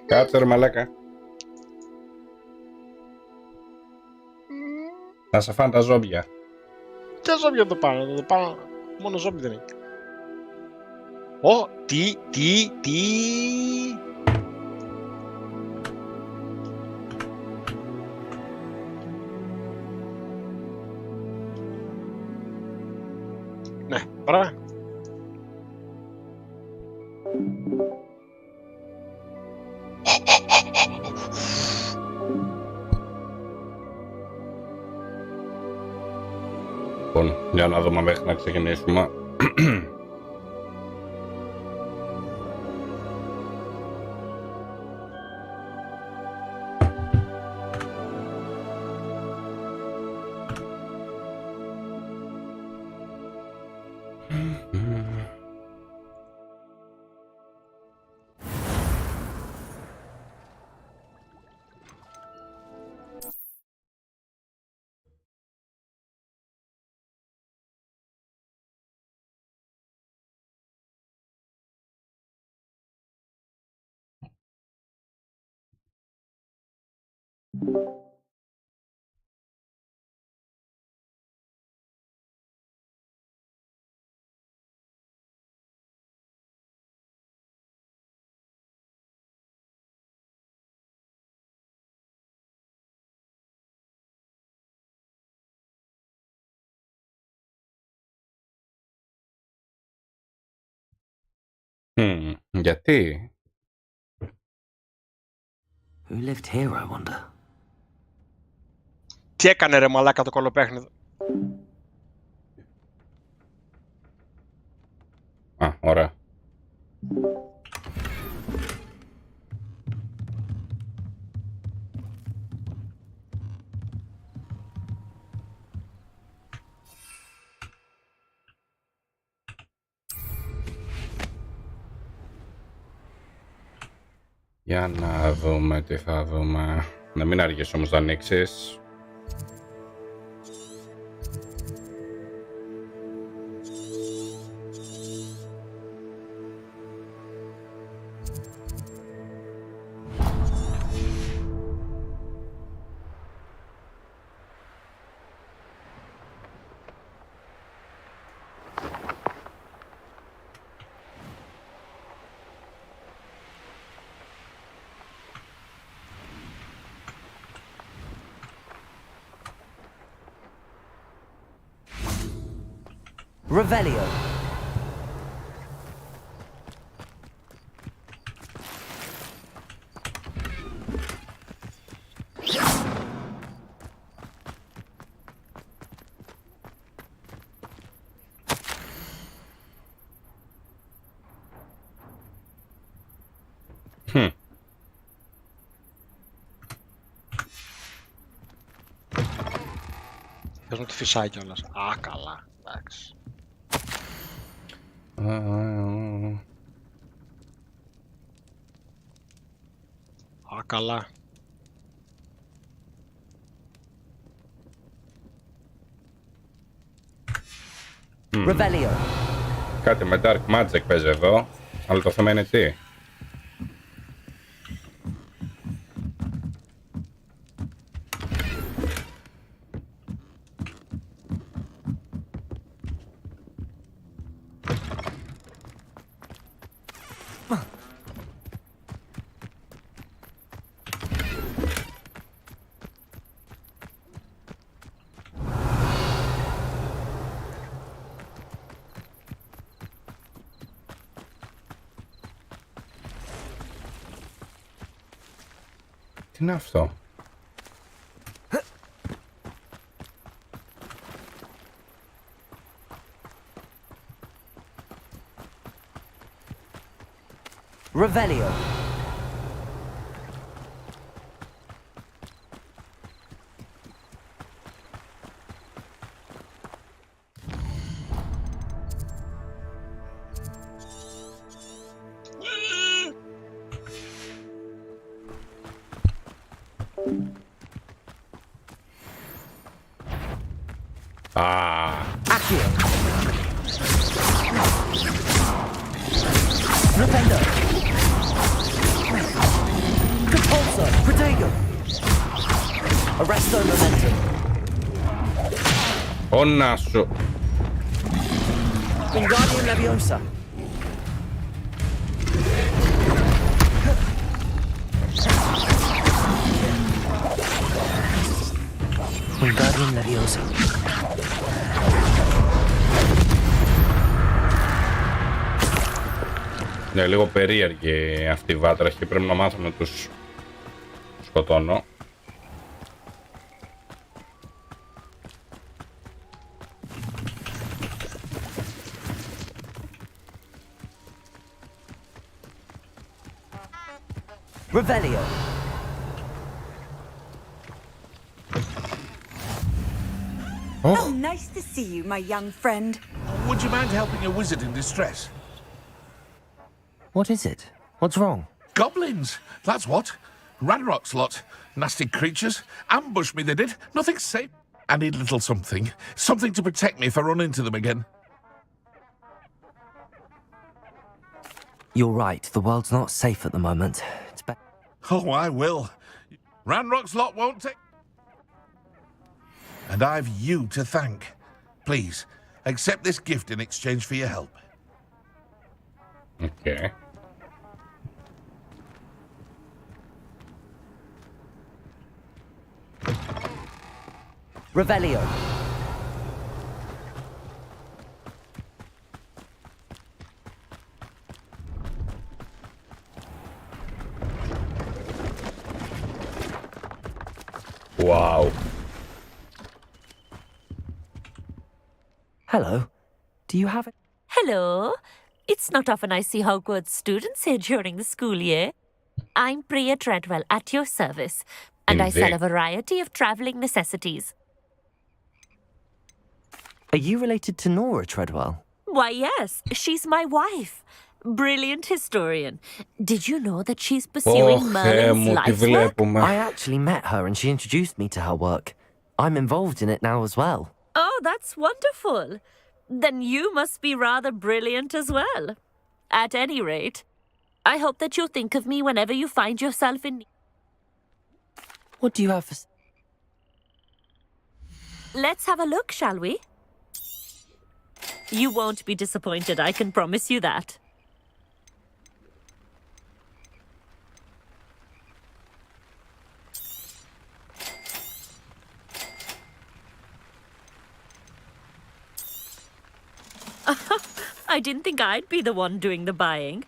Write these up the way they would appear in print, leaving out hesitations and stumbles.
Κάτσε ρε μαλάκα. Να σε φάνε τα ζόμπια. Τι ζόμπια το πάνω, μόνο ζόμπι δεν είναι. Τι. Ναι, ωραία. Λοιπόν, για να δούμε μέχρι να ξεκινήσουμε. Γιατί? Who lived here, I wonder? Τι έκανε ρε μαλάκα το κολοπέχνιδο. Α, ωραία. Για να δούμε τι θα δούμε. Να μην αργείς όμως να ανοίξεις. Revelio. Θες να τη φυσάει κιόλας. Α, καλά. Εντάξει. Α, καλά. Revelio. Κάτι με Dark Magic παίζει εδώ, αλλά το θέμα είναι τι. Τι είναι αυτό? Revelio. Ah. Accio. Rependo. Arresto momentum. Onna σου. Wingardium Leviosa. Wingardium Leviosa. Είναι λίγο περίεργη αυτή η βάτραχη. Πρέπει να μάθω να τους σκοτώνω. Revelio. Oh, nice to see you, my young friend. Would you mind helping a wizard in distress? What is it? What's wrong? Goblins, that's what. Ranrock's lot. Nasty creatures. Ambushed me, they did. Nothing safe. I need a little something. Something to protect me if I run into them again. You're right. The world's not safe at the moment. It's better. Oh, I will. Ranrock's lot won't take... And I've you to thank. Please, accept this gift in exchange for your help. Okay. Revelio. Wow. Hello. Do you have it? Hello. It's not often I see Hogwarts students here during the school year. I'm Priya Treadwell, at your service, and I sell a variety of traveling necessities. Are you related to Nora Treadwell? Why, yes, she's my wife. Brilliant historian. Did you know that she's pursuing Merlin's life work? I actually met her and she introduced me to her work. I'm involved in it now as well. Oh, that's wonderful. Then you must be rather brilliant as well. At any rate, I hope that you'll think of me whenever you find yourself in... What do you have for... Let's have a look, shall we? You won't be disappointed, I can promise you that. I didn't think I'd be the one doing the buying.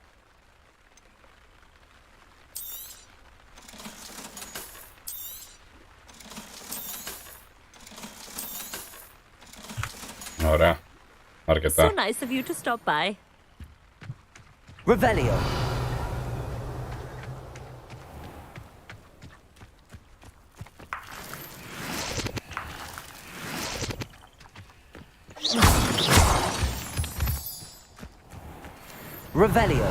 Ωραία. Αρκετά. So nice of you to stop by. Revelio. Revelio.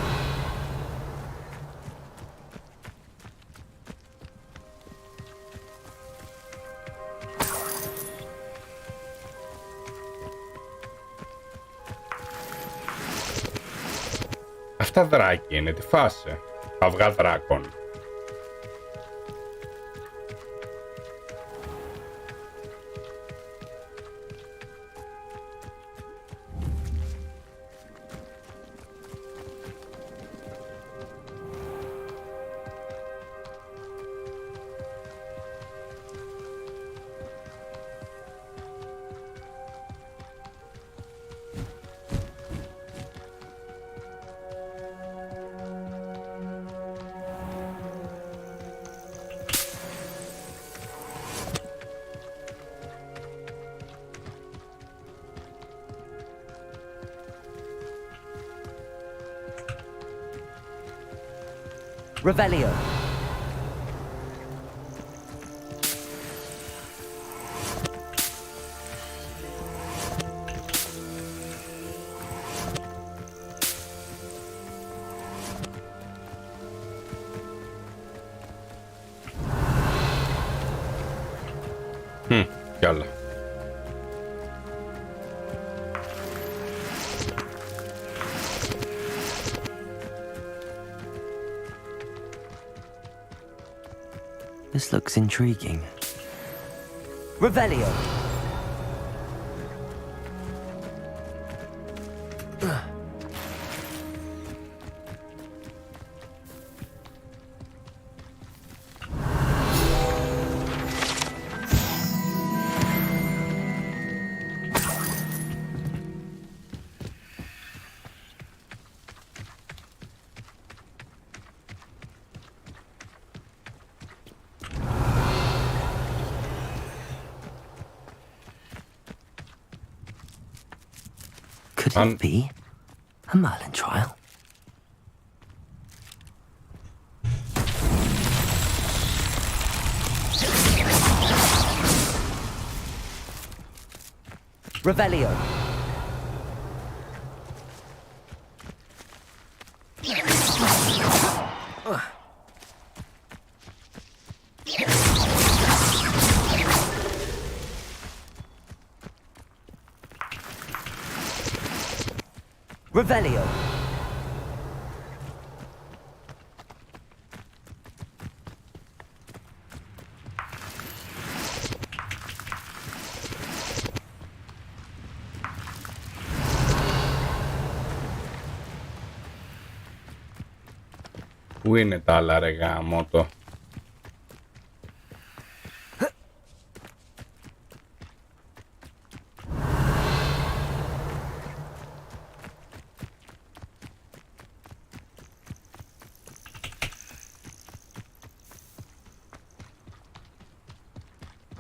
Αυτά δράκι είναι, τι φάση. Αυγά δράκων. Revelio. Κι άλλα. This looks intriguing. Revelio. Could it be a Merlin trial? Revelio. Revelio. Πού είναι τα άλλα ρε γαμώτο?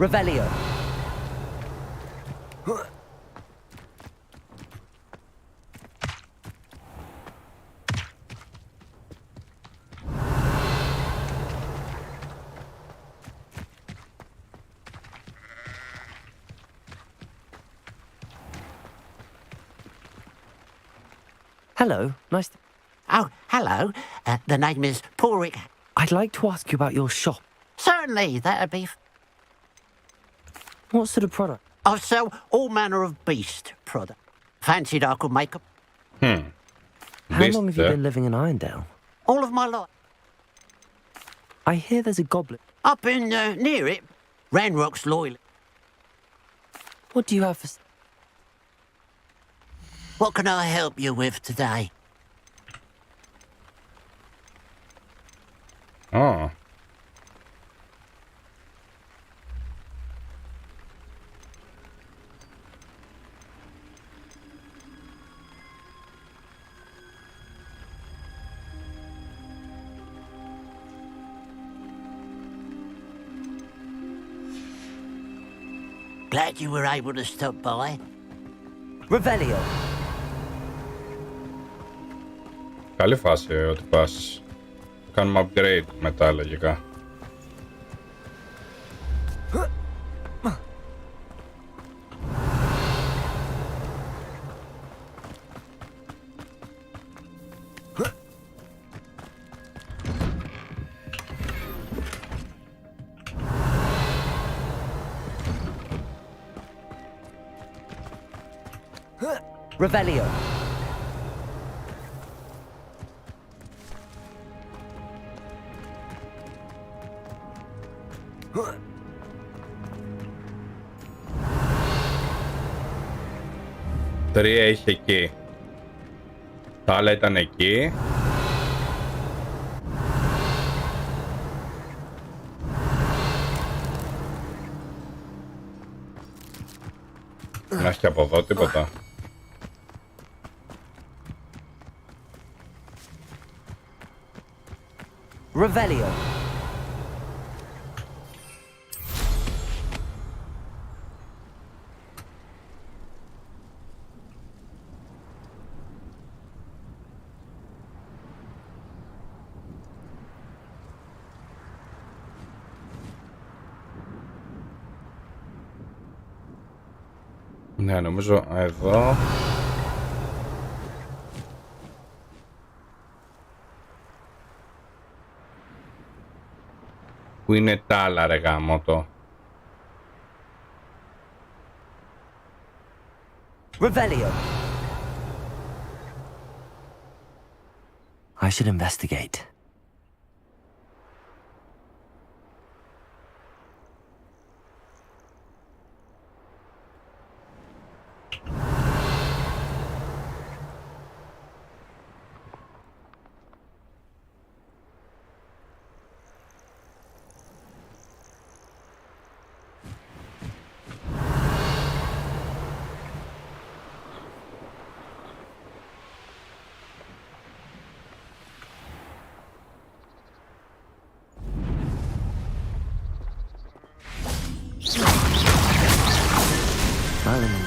Revelio. Hello, nice to... Oh, hello. The name is Porrick. I'd like to ask you about your shop. Certainly, that'd be... What sort of product? I sell all manner of beast product. Fancied I could make up How long have you been living in Irondale? all of my life. I hear there's a goblet. I've been near it. Ranrock's loyal. What do you have for... What can I help you with today? Α, Glad you were able to stop by. Revelio. καλή φάση ότι πας. Κάνουμε upgrade μετά λογικά. Revelio. Τρία είχε εκεί. Τα άλλα ήταν εκεί. Να έχει από εδώ τίποτα. Revelio. Ναι, νομίζω εδώ. Πού είναι τα άλλα ρε γαμώτο? Revelio. I should investigate.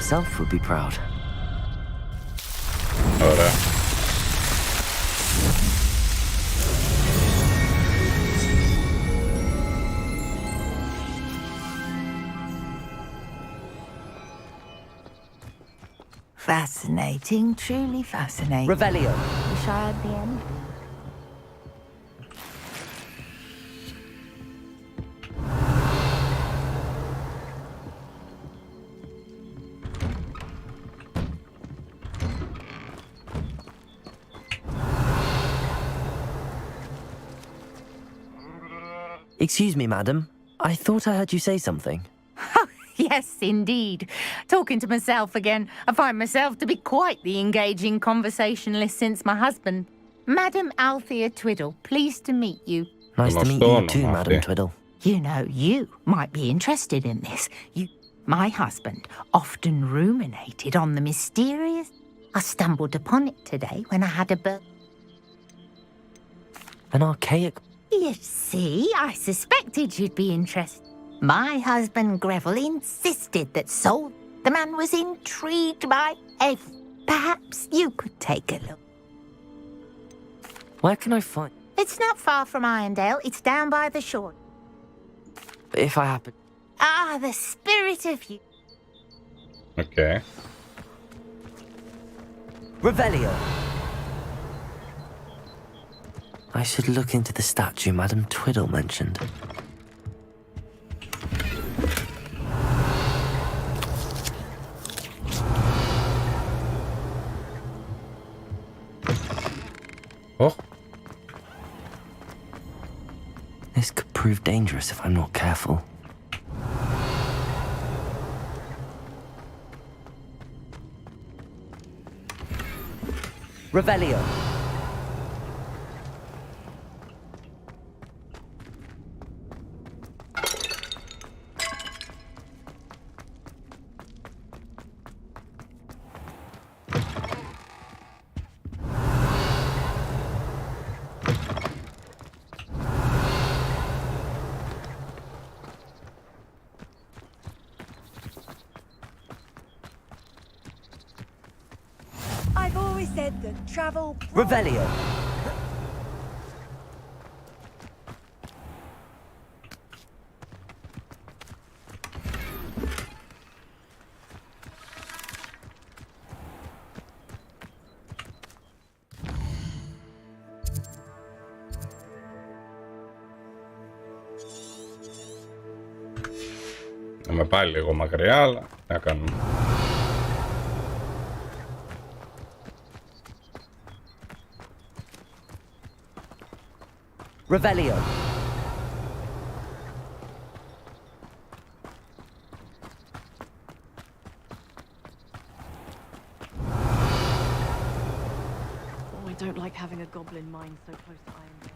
herself would be proud. Ωραία. Fascinating, truly fascinating. Revelio. Wish I had the end. Excuse me, madam. I thought I heard you say something. Yes, indeed. Talking to myself again. I find myself to be quite the engaging conversationalist since my husband. Madam Althea Twiddle, pleased to meet you. Nice to meet you too, Madam Twiddle. You know, you might be interested in this. My husband often ruminated on the mysterious. I stumbled upon it today when I had a An archaic... You see, I suspected you'd be interested. My husband Greville insisted that the man was intrigued by Perhaps you could take a look. Where can I find... It's not far from Irondale. It's down by the shore. If I happen... Ah, the spirit of you. Okay. Revelio. I should look into the statue Madam Twiddle mentioned. Oh. This could prove dangerous if I'm not careful. Revelio. I've always said that travel... Revelio. Να με πάει λίγο μακριά, αλλά να κάνουμε. Revelio. Oh, I don't like having a goblin mine so close to Irondale.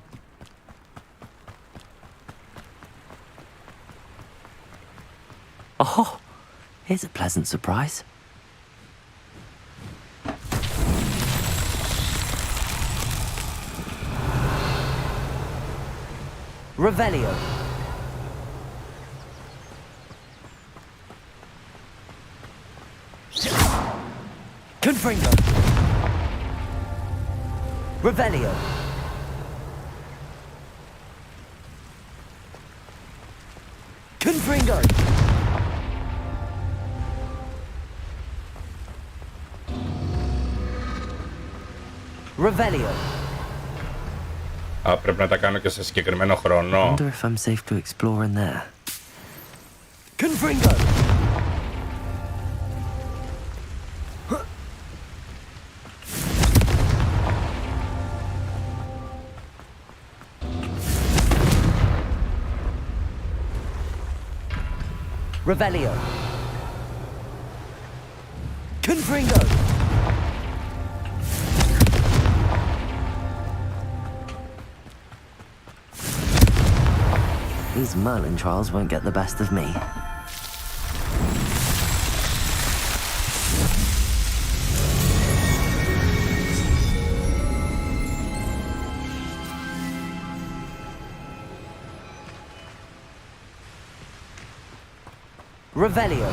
Oh, here's a pleasant surprise. Revelio. Confringo. Revelio. Confringo. Revelio. Α, πρέπει να τα κάνω και σε συγκεκριμένο χρόνο. Wonder if I'm safe to explore in there. Confringo. Revelio. Confringo. These Merlin trials won't get the best of me. Revelio.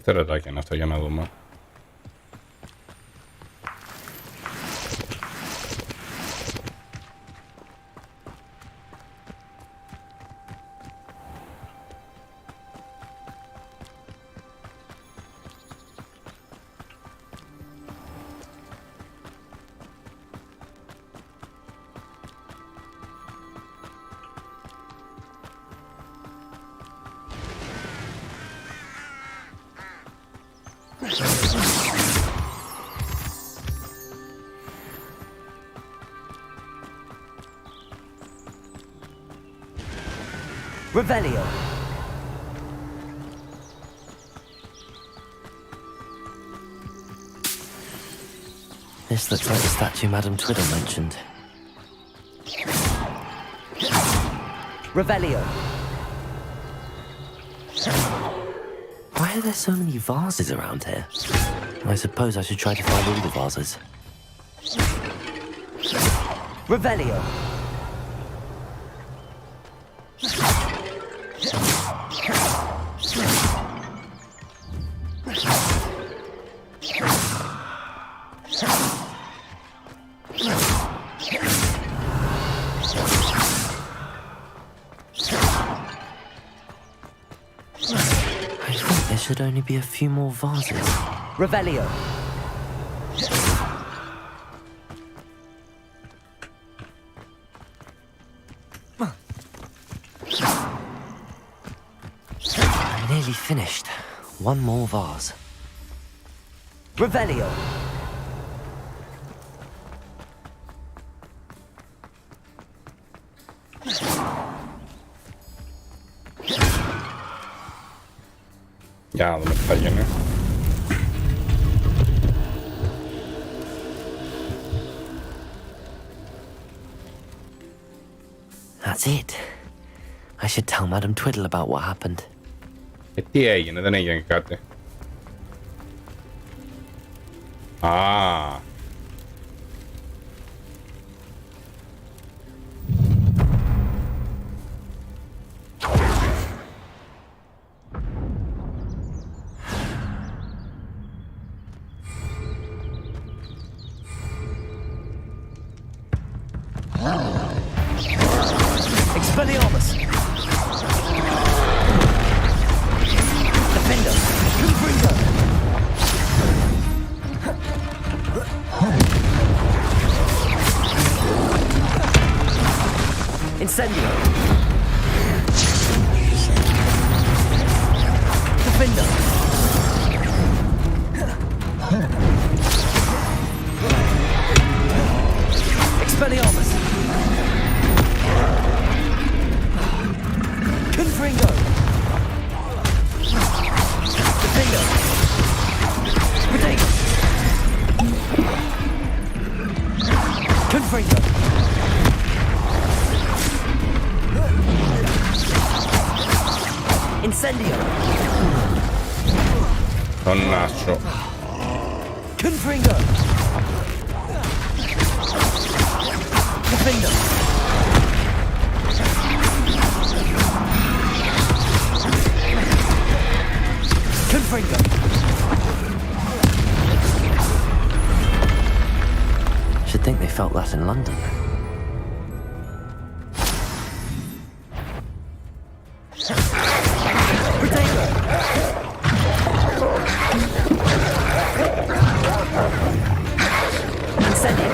Τερατάκι είναι αυτό, για να δούμε. Revelio. This looks like the statue Madame Twiddle mentioned. Revelio. Why are there so many vases around here? I suppose I should try to find all the vases. Revelio. Should only be a few more vases. Revelio. I'm nearly finished. One more vase. Revelio. Για να δούμε τι θα γίνει. That's it. I should tell Madame Twiddle about what happened. Τι έγινε, δεν έγινε κάτι. Α. Expelliarmus! Defender! Confringo! Incendio! Defender! Expelliarmus! Confringo! Defender! Protego! Confringo! Incendio! Τον Νάσο. Confringo! Defender! Confringo! Should think they felt that in London. Protego! Incendio!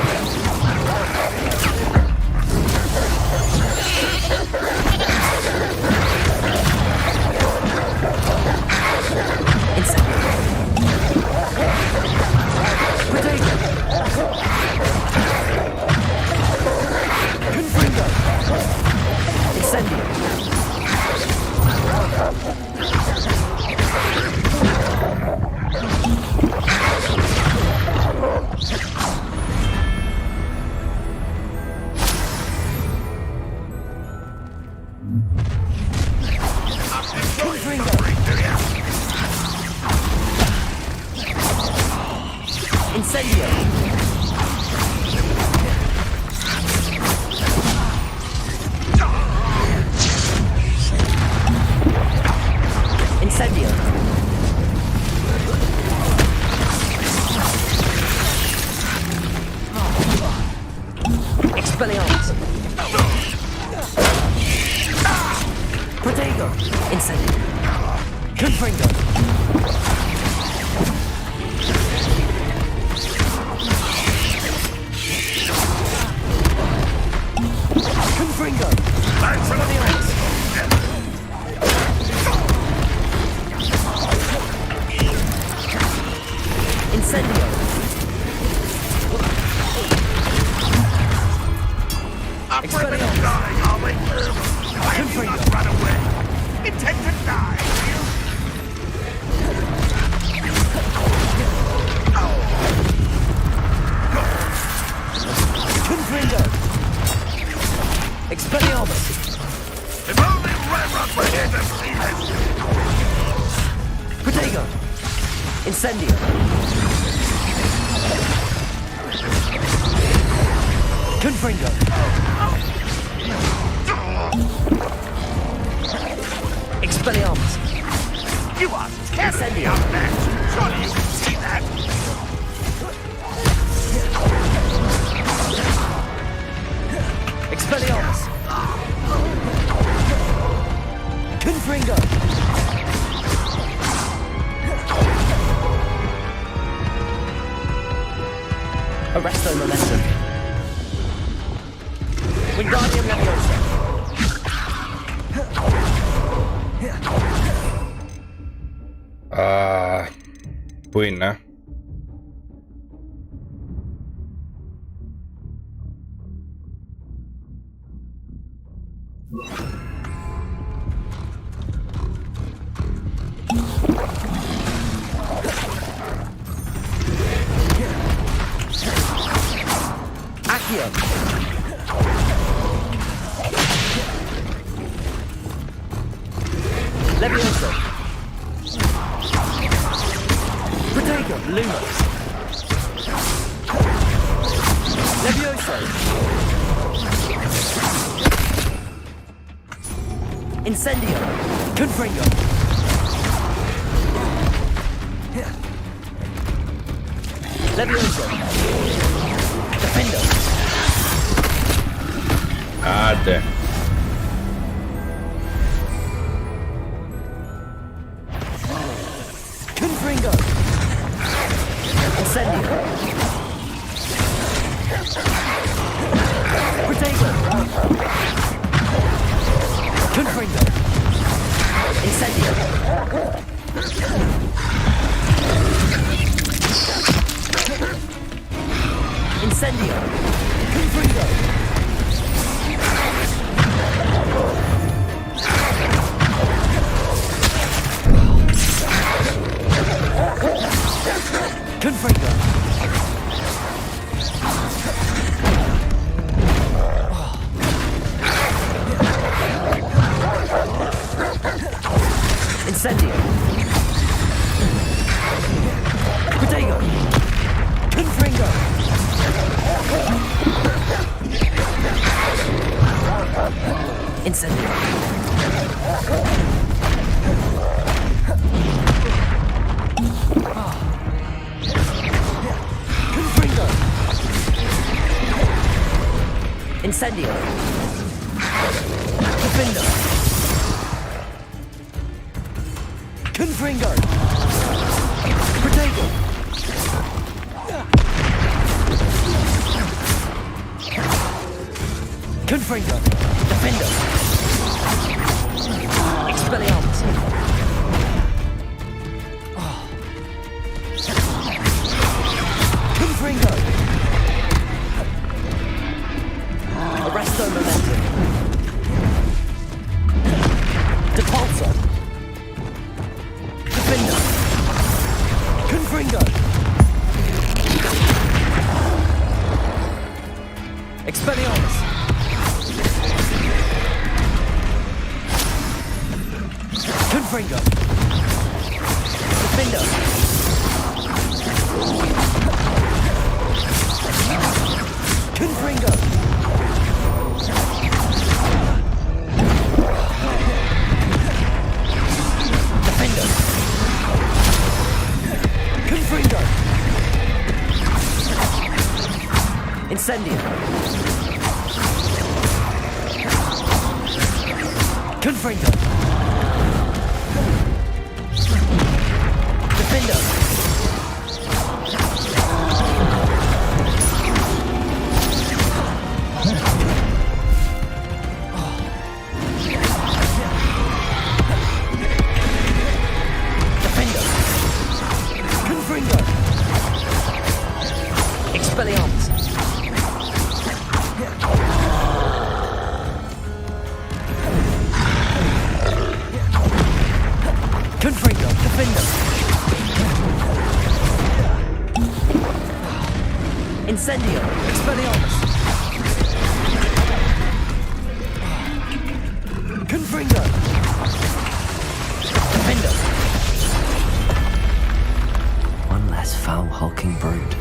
Incendio! Incendio! Incendio. I'm afraid of dying, Ollie. I do not run away. Intend to die, do you? Confringo. Expelliarmus. If only Redrock were here to see this. Protego. Incendio. Confringo. Expelliarmus. You are terribly outmatched. Surely you can see that. Expelliarmus. Confringo. Arresto momentum. Wingardium Leviosa. Πού είναι? Accio. Leviosa. Protego. Lumos. Leviosa. Incendio. Confringo. Leviosa. Defendo. Άντε. Confringo. Incendio. Protego. Confringo. Incendio. Incendio. Confringo. Confringo. Incendio. Protego. Confringo. Incendio. Confringo. Incendio. Defendo. Confringo. Protego. Confringo. Defendo. Expelliarmus. Confringo. Arresto momentum. Depulso. Defendo. Confringo. Expelliarmus. Confringo. Defendo. Confringo. Defendo. Confringo. Incendio. Confringo. Defendo. Defendo. Confringo. Expelliarmus. Confringo. Defender. Incendio. Expelliarmus. Confringo. Defender. One less foul-hulking brood.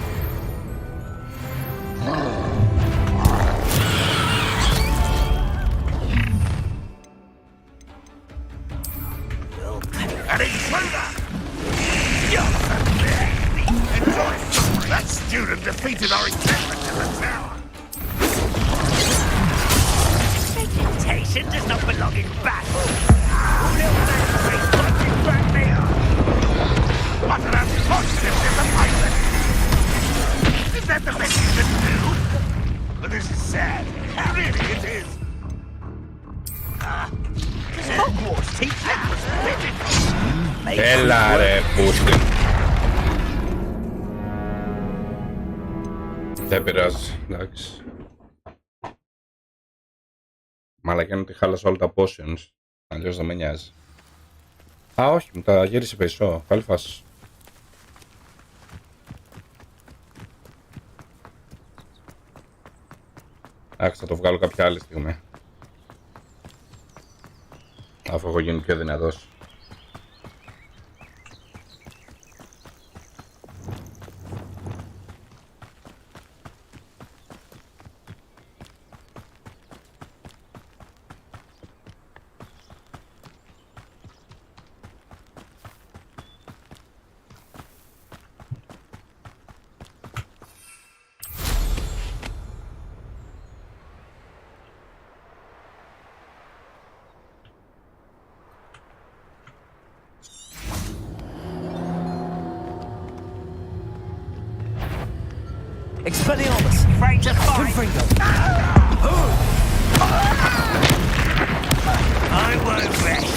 An intruder! That student defeated our encampment in the tower. Reputation does not belong in battle. Little man face punching back there. What an unfortunate disappointment! Is that the best you can do? Well, this is sad. Really, it is. Hogwarts teaching was pitiful. Έλα ρε πούστη. Δεν πειράζει, εντάξει. Μαλακιά είναι ότι χάλασα όλα τα potions. Αλλιώς δεν με νοιάζει. Α, όχι, μου τα γύρισε πίσω. Καλή φάση. Άχι, θα το βγάλω κάποια άλλη στιγμή. Αφού έχω γίνει πιο δυνατός. Expelliarmus. Afraid to fight. Confringo. I won't rest.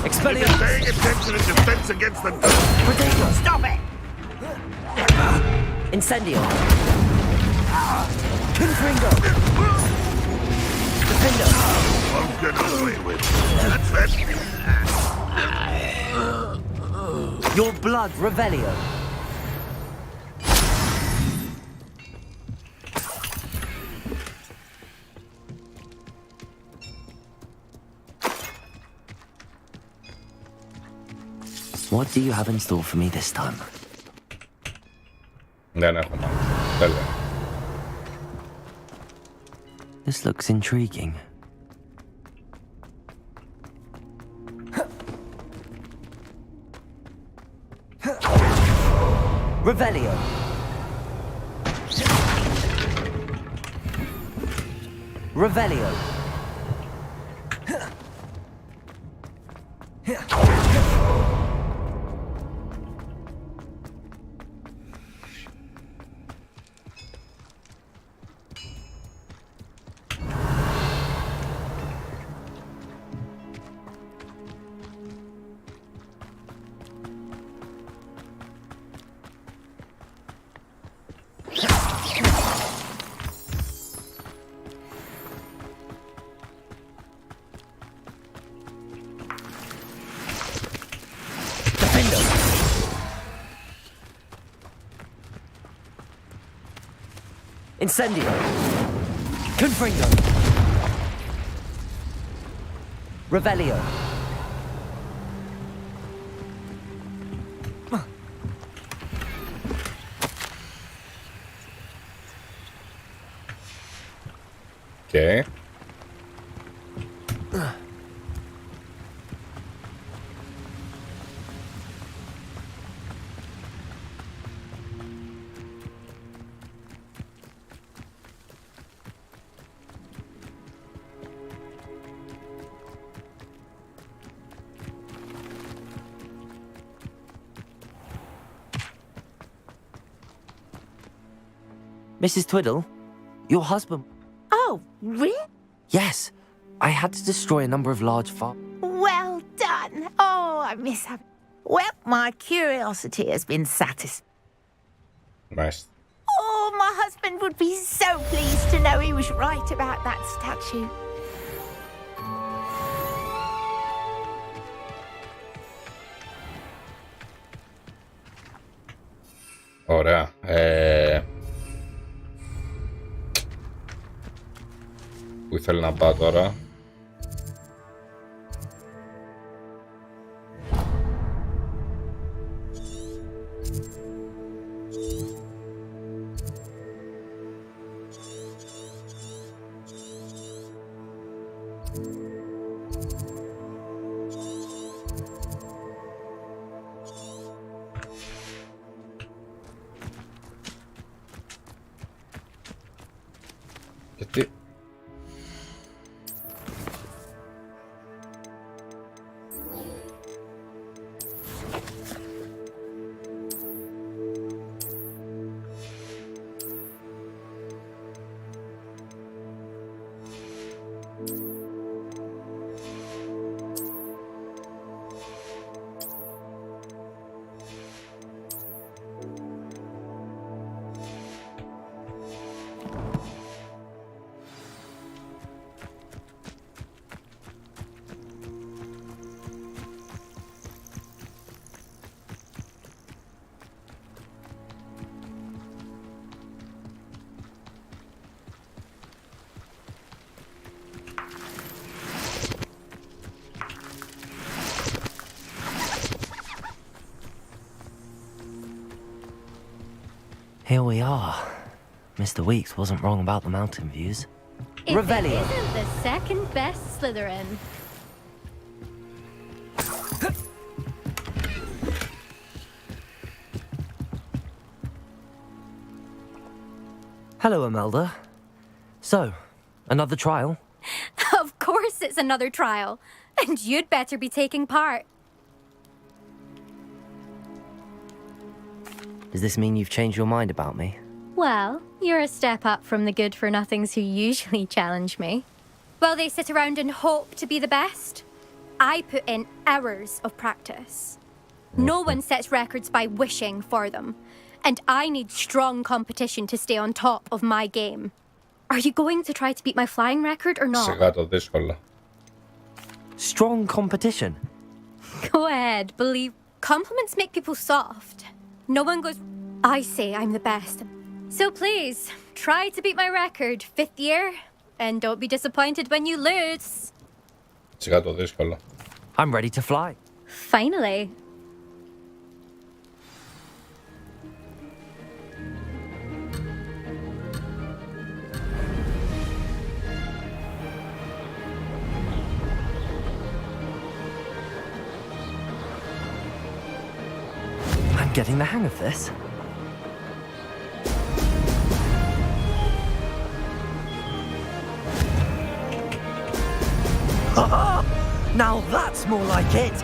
Expelliarmus. Paying attention in defense against the door. Protego. Stop it! Incendio. Confringo. Defender. Won't get away with it. That's it. Your blood, Revelio. What do you have in store for me this time? Δεν έχω μάλλον. Τέλεια. This looks intriguing. Revelio. Revelio. Incendio. Confringo. Revelio. Okay. Mrs. Twiddle, your husband... Oh, really? Yes, I had to destroy a number of large farms. Well done. Oh, I miss having... Well, my curiosity has been satisfied. Nice. Oh, my husband would be so pleased to know he was right about that statue. Ωραία. Πού ήθελα να πάω τώρα? Γιατί... Here we are. Mr. Weeks wasn't wrong about the mountain views. If Revelio. it isn't the second best Slytherin. Hello, Imelda. So, another trial? Of course it's another trial. And you'd better be taking part. Does this mean you've changed your mind about me? Well, you're a step up from the good-for-nothings who usually challenge me. While they sit around and hope to be the best, I put in hours of practice. No one sets records by wishing for them. And I need strong competition to stay on top of my game. Are you going to try to beat my flying record or not? Σιγά το δύσκολο. Strong competition? Go ahead, believe. Compliments make people soft. No one goes, I say I'm the best. So please, try to beat my record, 5th year, and don't be disappointed when you lose. Σιγά το δύσκολο. I'm ready to fly. Finally. I'm getting the hang of this. Now that's more like it!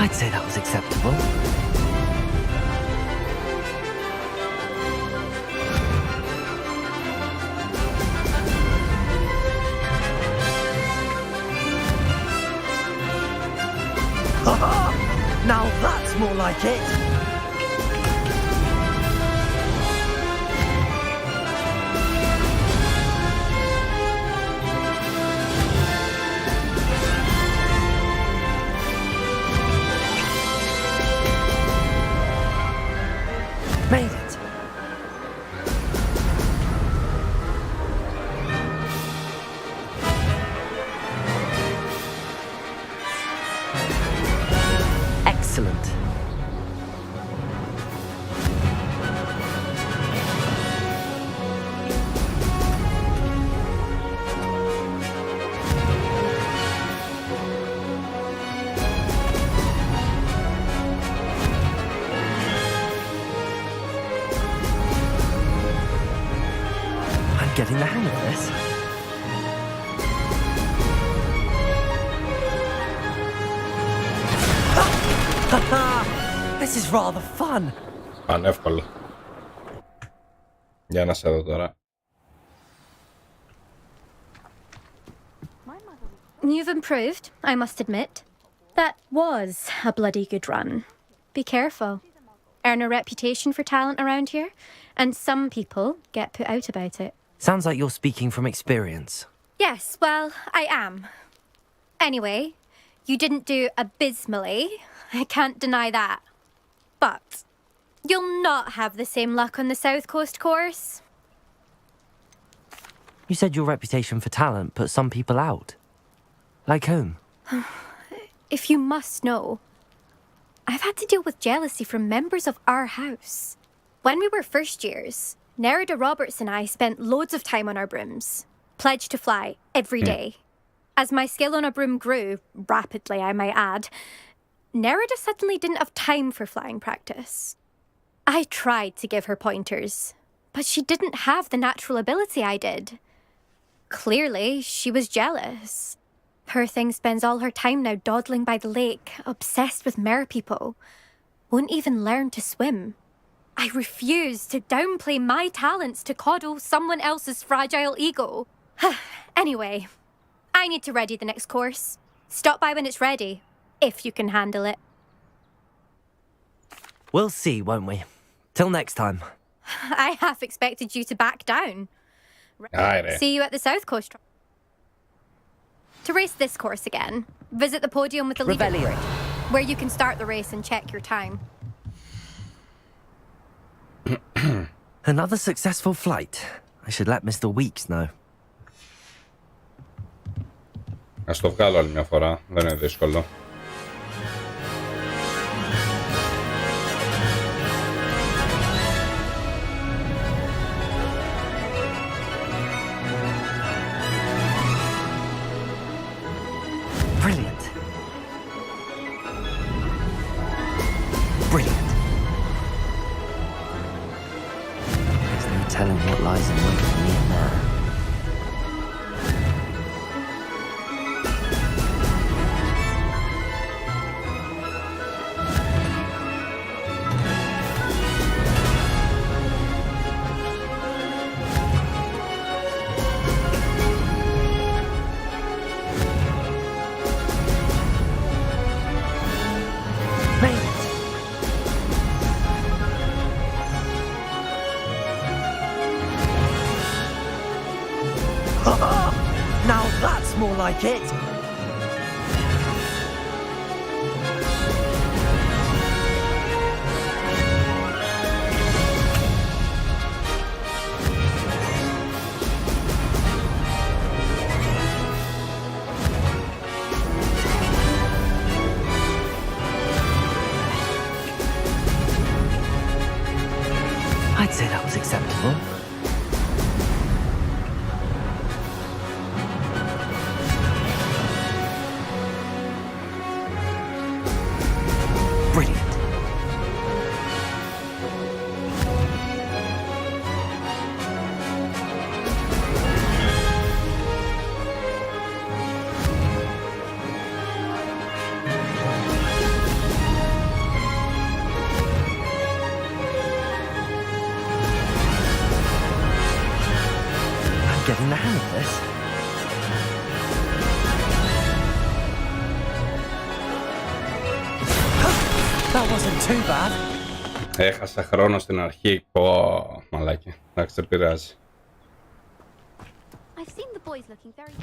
I'd say that was acceptable. Now that's more like it! Made it! Excellent. This is rather fun. Πανεύκολο. Για να σε δω τώρα. You've improved, I must admit. That was a bloody good run. Be careful. Earn a reputation for talent around here, and some people get put out about it. Sounds like you're speaking from experience. Yes, well, I am. Anyway, you didn't do abysmally. I can't deny that. But you'll not have the same luck on the South Coast course. You said your reputation for talent put some people out. Like whom? If you must know, I've had to deal with jealousy from members of our house. When we were first years, Nerida Roberts and I spent loads of time on our brooms, pledged to fly every day. As my skill on a broom grew, rapidly I might add, Nerida suddenly didn't have time for flying practice. I tried to give her pointers, but she didn't have the natural ability I did. Clearly, she was jealous. Poor thing spends all her time now dawdling by the lake, obsessed with merpeople. Won't even learn to swim. I refuse to downplay my talents to coddle someone else's fragile ego. Anyway, I need to ready the next course. Stop by when it's ready, if you can handle it. We'll see, won't we? Till next time. I half expected you to back down. Aye. See you at the South Coast. To race this course again, visit the podium with the leaderboard, where you can start the race and check your time. Another successful flight. I should let Mr. Weeks know. Ας το βγάλω άλλη μια φορά, δεν είναι δύσκολο. Brilliant. Brilliant. There's no telling what lies in wait for me in there. Now that's more like it. I'd say that was acceptable. Brilliant. I'm getting the hang of this. That wasn't too bad. Έχασα χρόνο στην αρχή. Πω, μαλάκι. Εντάξει, δεν πειράζει. I've seen the boys looking very...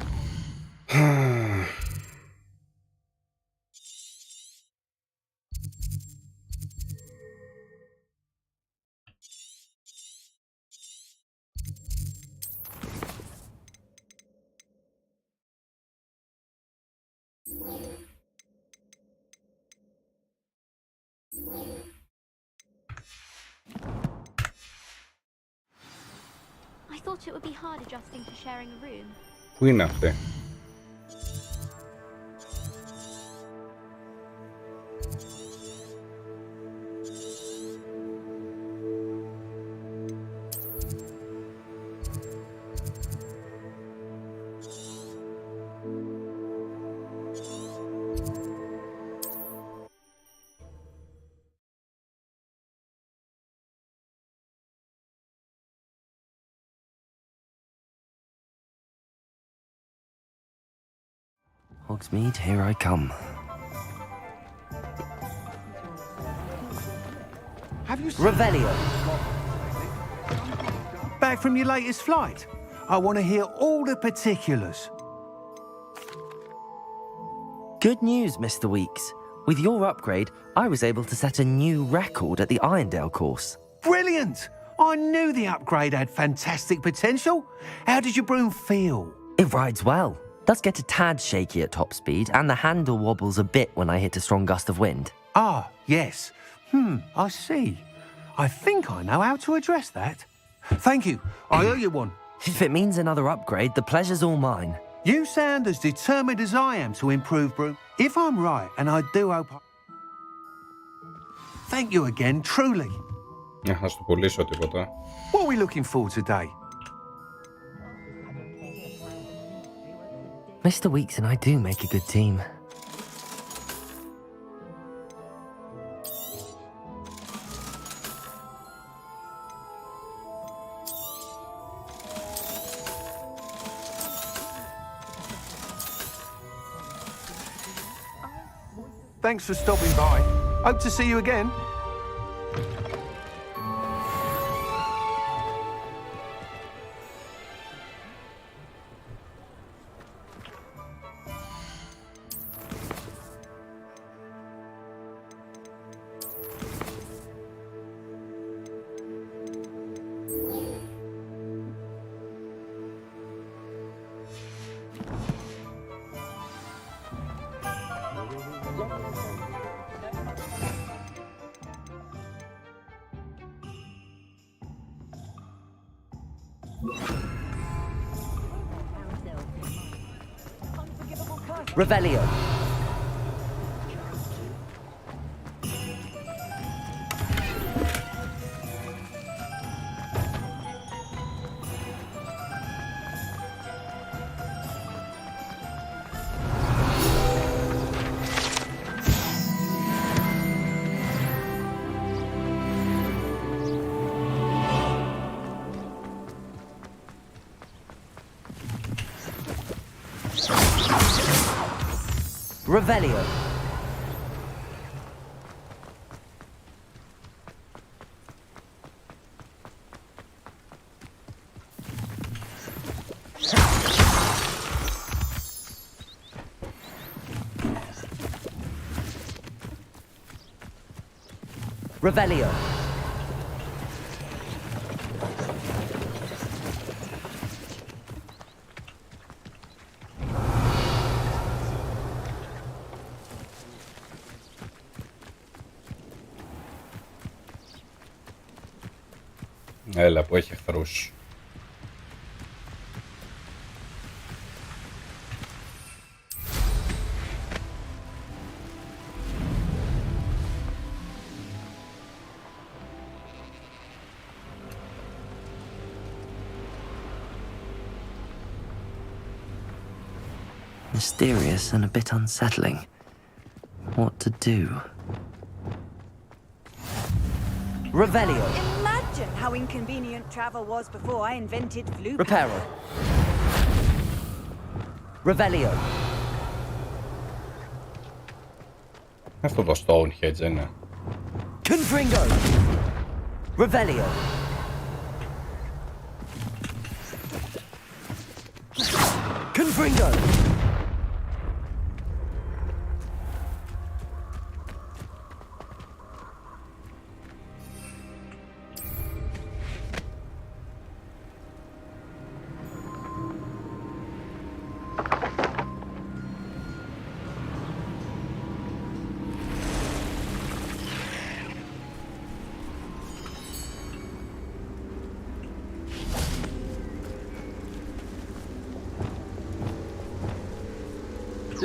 I thought it would be hard adjusting to sharing a room. Πού είναι αυτή? Hogsmeade, here I come. Have you Revelio. Back from your latest flight? I want to hear all the particulars. Good news, Mr. Weeks. With your upgrade, I was able to set a new record at the Irondale course. Brilliant! I knew the upgrade had fantastic potential. How did your broom feel? It rides well. Does get a tad shaky at top speed, and the handle wobbles a bit when I hit a strong gust of wind. Ah, yes. I see. I think I know how to address that. Thank you. I owe you one. If it means another upgrade, the pleasure's all mine. You sound as determined as I am to improve broom. If I'm right, and I do hope... Thank you again, truly. Να σου πουλήσω τίποτα. What are we looking for today? Mr. Weeks and I do make a good team. Thanks for stopping by. Hope to see you again. Revelio. Revelio. Revelio. Έλα που έχει εχθρούς. Mysterious and a bit unsettling. What to do? Revelio. Imagine how inconvenient travel was before I invented flu. Reparo. Revelio. Αυτό το Stonehenge είναι. Confringo. Revelio. Confringo.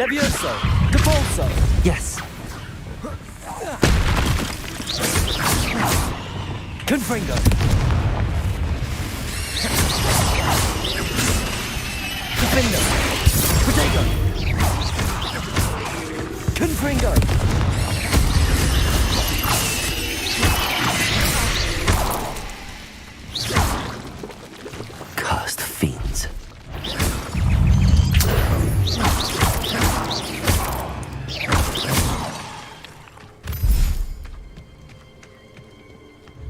Levioso! Capolso! Yes. Confringo! Defendo! Protego! Confringo! Cursed fiends.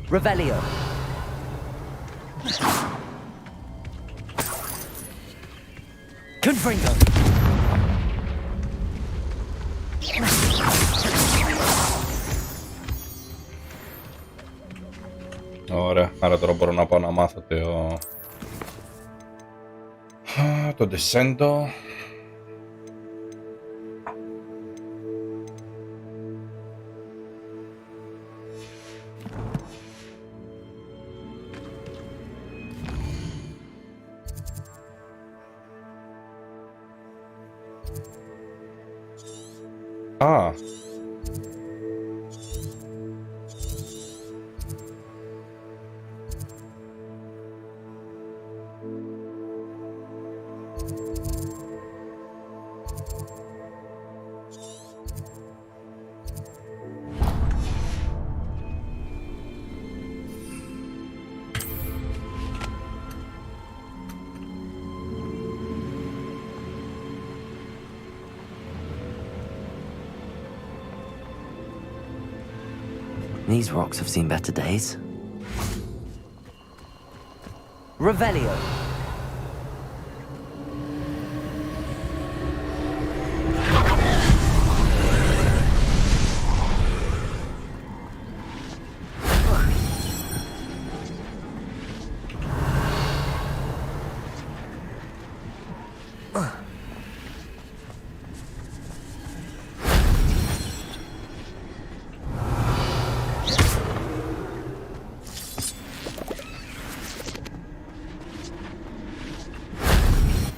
Revelio. Confringo. Ωραία, άρα τώρα μπορώ να πάω να μάθω το Descendo. Α, These rocks have seen better days. Revelio.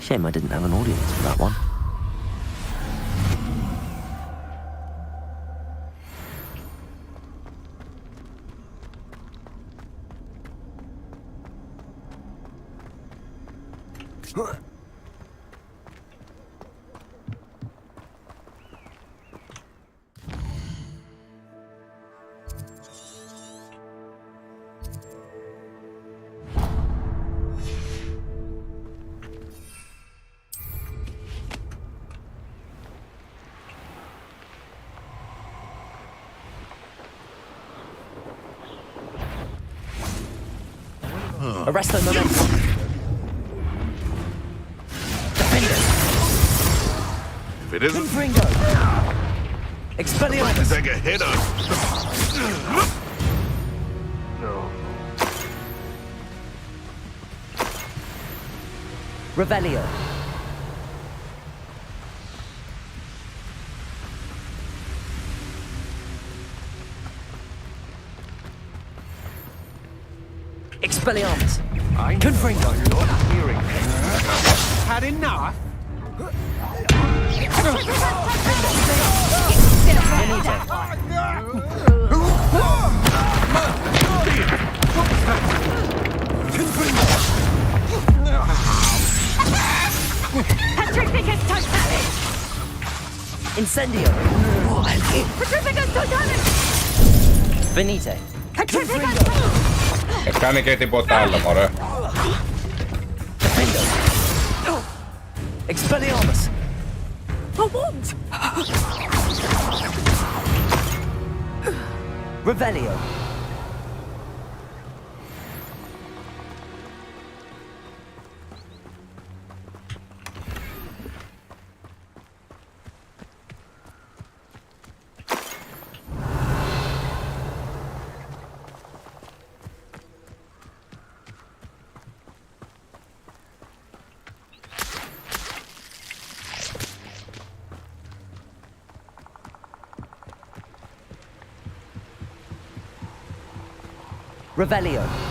Shame I didn't have an audience for that one. Arresto momentum. Defender. If it isn't, Confringo. Expelliarmus. take a hit on. Revelio. Expelliarmus. Confringo. Hearing. Had enough? Petrificus totalis! Incendio. Petrificus totalis! Venite. Petrificus totalis! κάνει και τίποτα άλλο, μωρέ. Defendo. Expelliarmus. For what? Revelio. Revelio.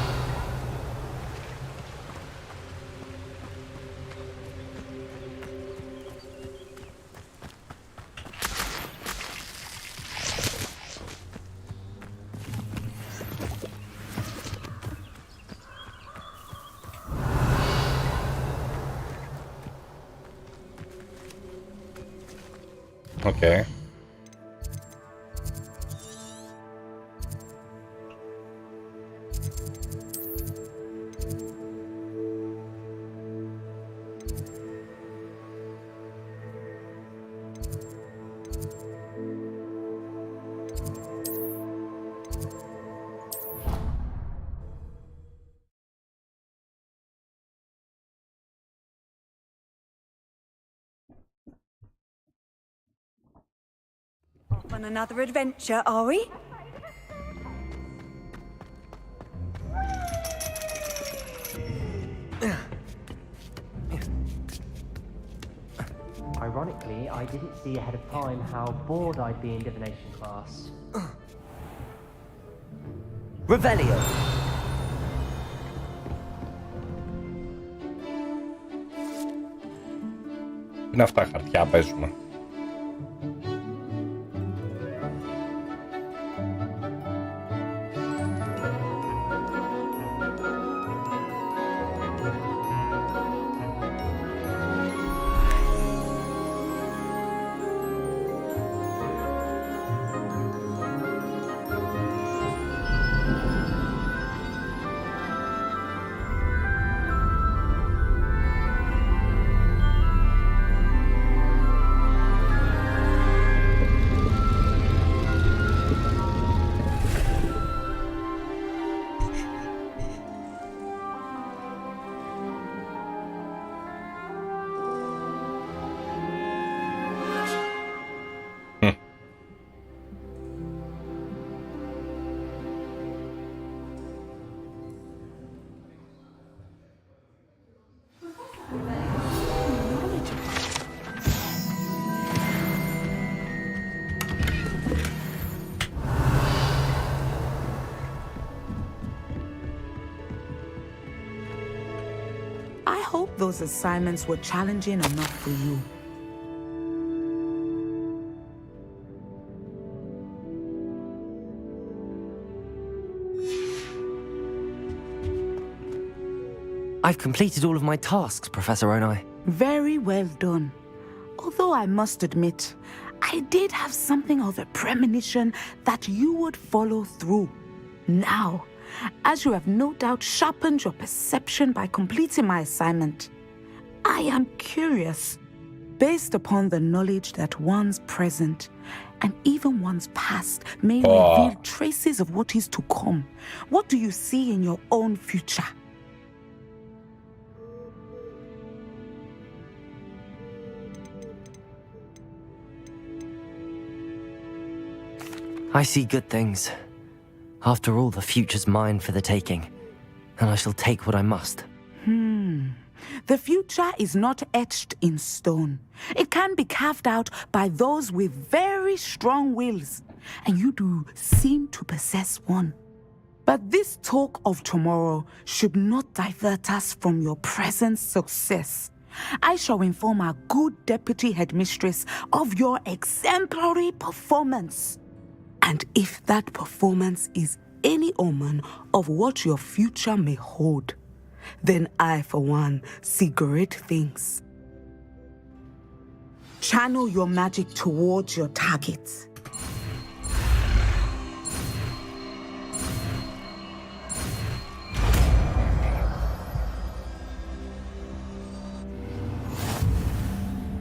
Okay. on another adventure, are we? Ironically, I didn't see ahead of time how bored I'd be in divination class. Revelio. Είναι αυτά χαρτιά, παίζουμε. I hope those assignments were challenging enough for you. I've completed all of my tasks, Professor Onai. Very well done. Although I must admit, I did have something of a premonition that you would follow through. Now, as you have no doubt sharpened your perception by completing my assignment, I am curious, based upon the knowledge that one's present and even one's past may reveal traces of what is to come. What do you see in your own future? I see good things. After all, the future's mine for the taking, and I shall take what I must. The future is not etched in stone. It can be carved out by those with very strong wills, and you do seem to possess one. But this talk of tomorrow should not divert us from your present success. I shall inform our good deputy headmistress of your exemplary performance. And if that performance is any omen of what your future may hold, then I, for one, see great things. Channel your magic towards your target.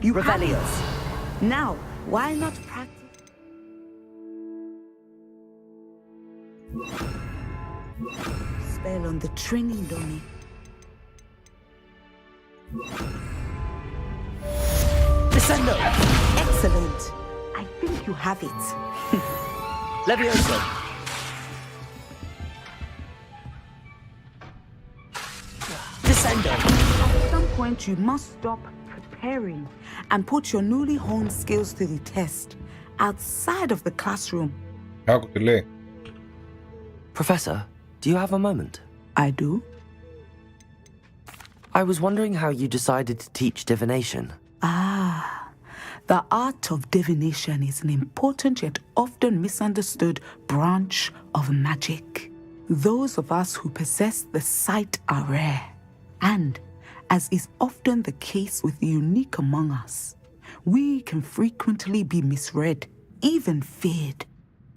You have it. Now, why not practice? Spell on the training dummy. Descendo! Excellent. I think you have it. Levioso! Descendo! At some point, you must stop preparing and put your newly honed skills to the test outside of the classroom. Άκου τι λέει. Professor, do you have a moment? I do. I was wondering how you decided to teach divination. The art of divination is an important yet often misunderstood branch of magic. Those of us who possess the sight are rare, and, as is often the case with the unique among us, we can frequently be misread, even feared.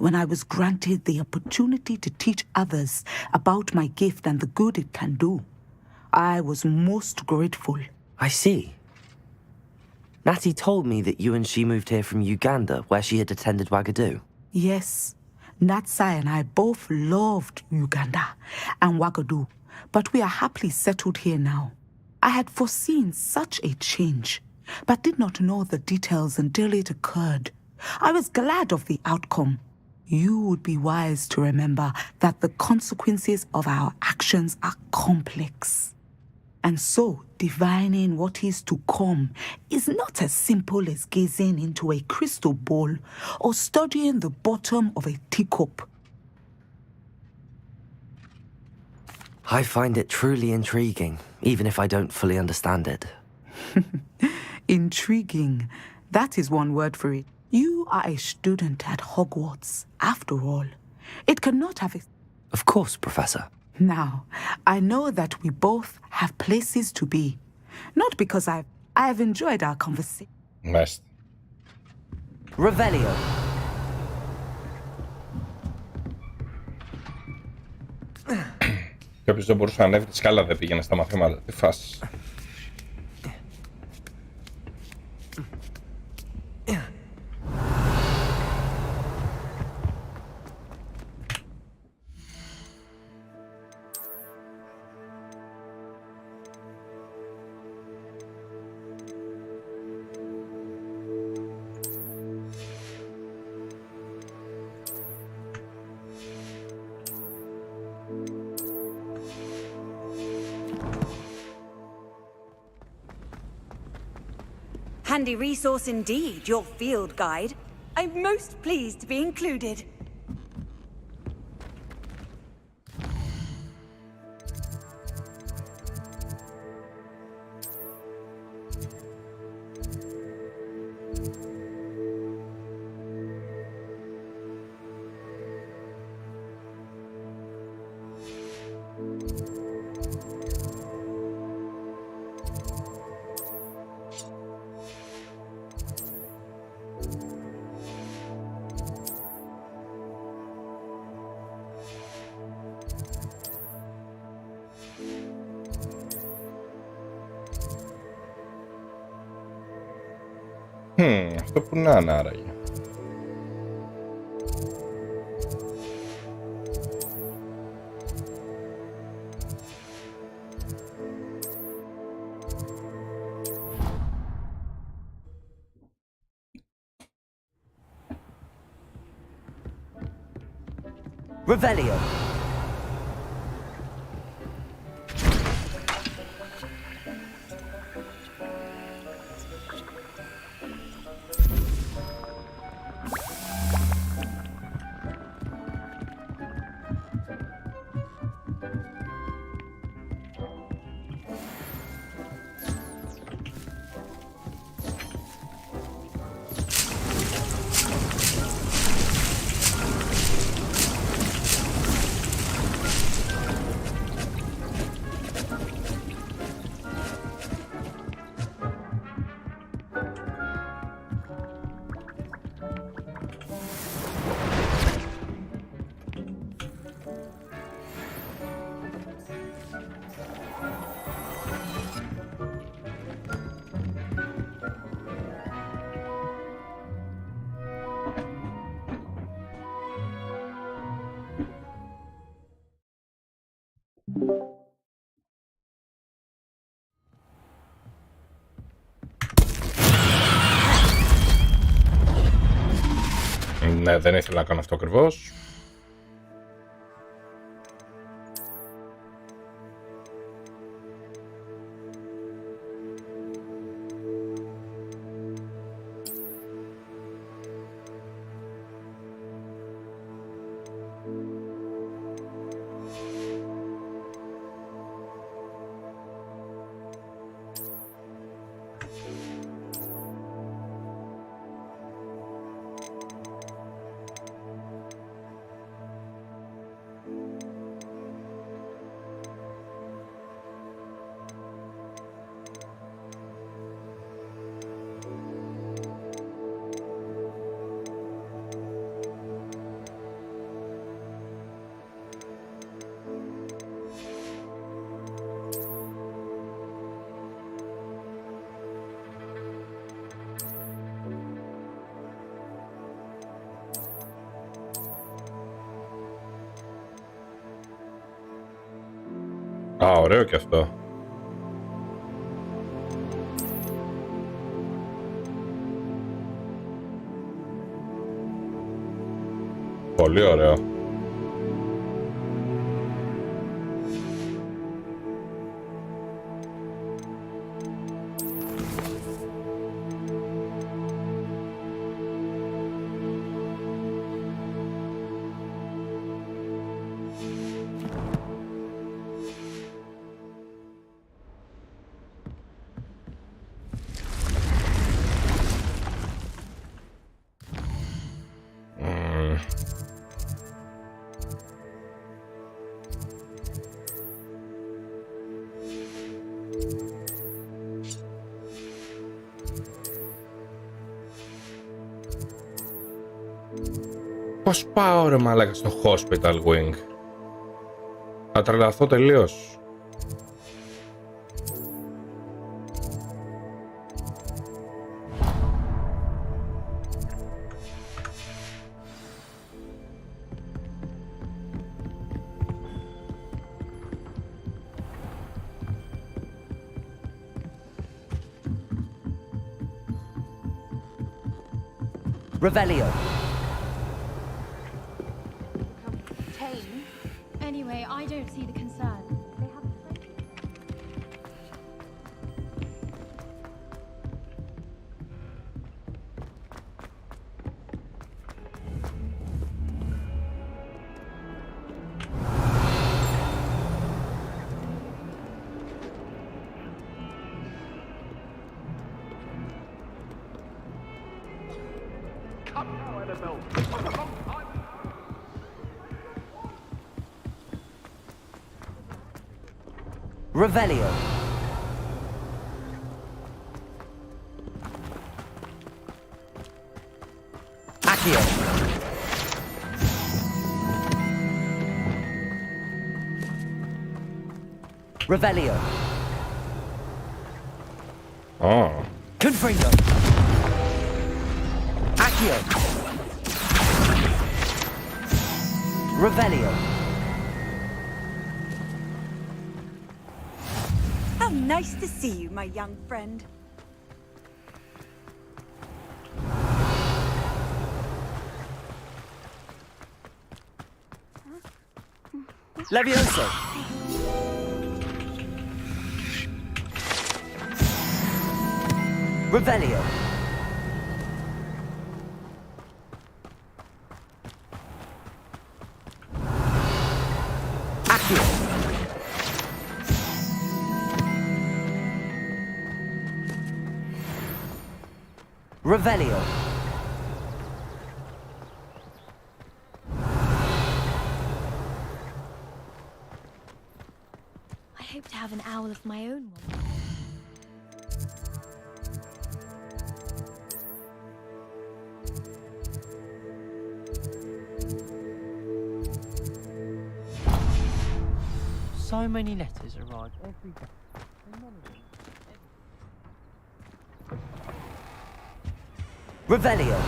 When I was granted the opportunity to teach others about my gift and the good it can do, I was most grateful. I see. Natty told me that you and she moved here from Uganda, where she had attended Wagadu. Yes, Natsai and I both loved Uganda and Wagadu, but we are happily settled here now. I had foreseen such a change, but did not know the details until it occurred. I was glad of the outcome. You would be wise to remember that the consequences of our actions are complex. And so, divining what is to come is not as simple as gazing into a crystal ball or studying the bottom of a teacup. I find it truly intriguing, even if I don't fully understand it. Intriguing. That is one word for it. You are a student at Hogwarts, after all. It cannot have... Of course, Professor. Now, I know that we both have places to be. Not because I have enjoyed our conversation. Best. Revelio. Και όποιος δεν μπορούσε να ανέβει τη σκάλα δεν πήγαινε στα μαθήματα. Τι φάση. Handy resource indeed, your field guide. I'm most pleased to be included. Αυτό που να είναι άραγε. Revelio. Ναι, δεν ήθελα να κάνω αυτό ακριβώς. Α, ωραίο και αυτό. Πολύ ωραίο. Πώς πάω ρε μαλάκα στο hospital wing? Θα τρελαθώ τελείως. Revelio. Anyway, I don't see the concern. They have Revelio. Accio. Revelio. Oh. Confringo. Accio. Revelio. How nice to see you, my young friend. Levioso. Revelio. Accio. Revelio. I hope to have an owl of my own one. So many letters arrive every day. Revelio.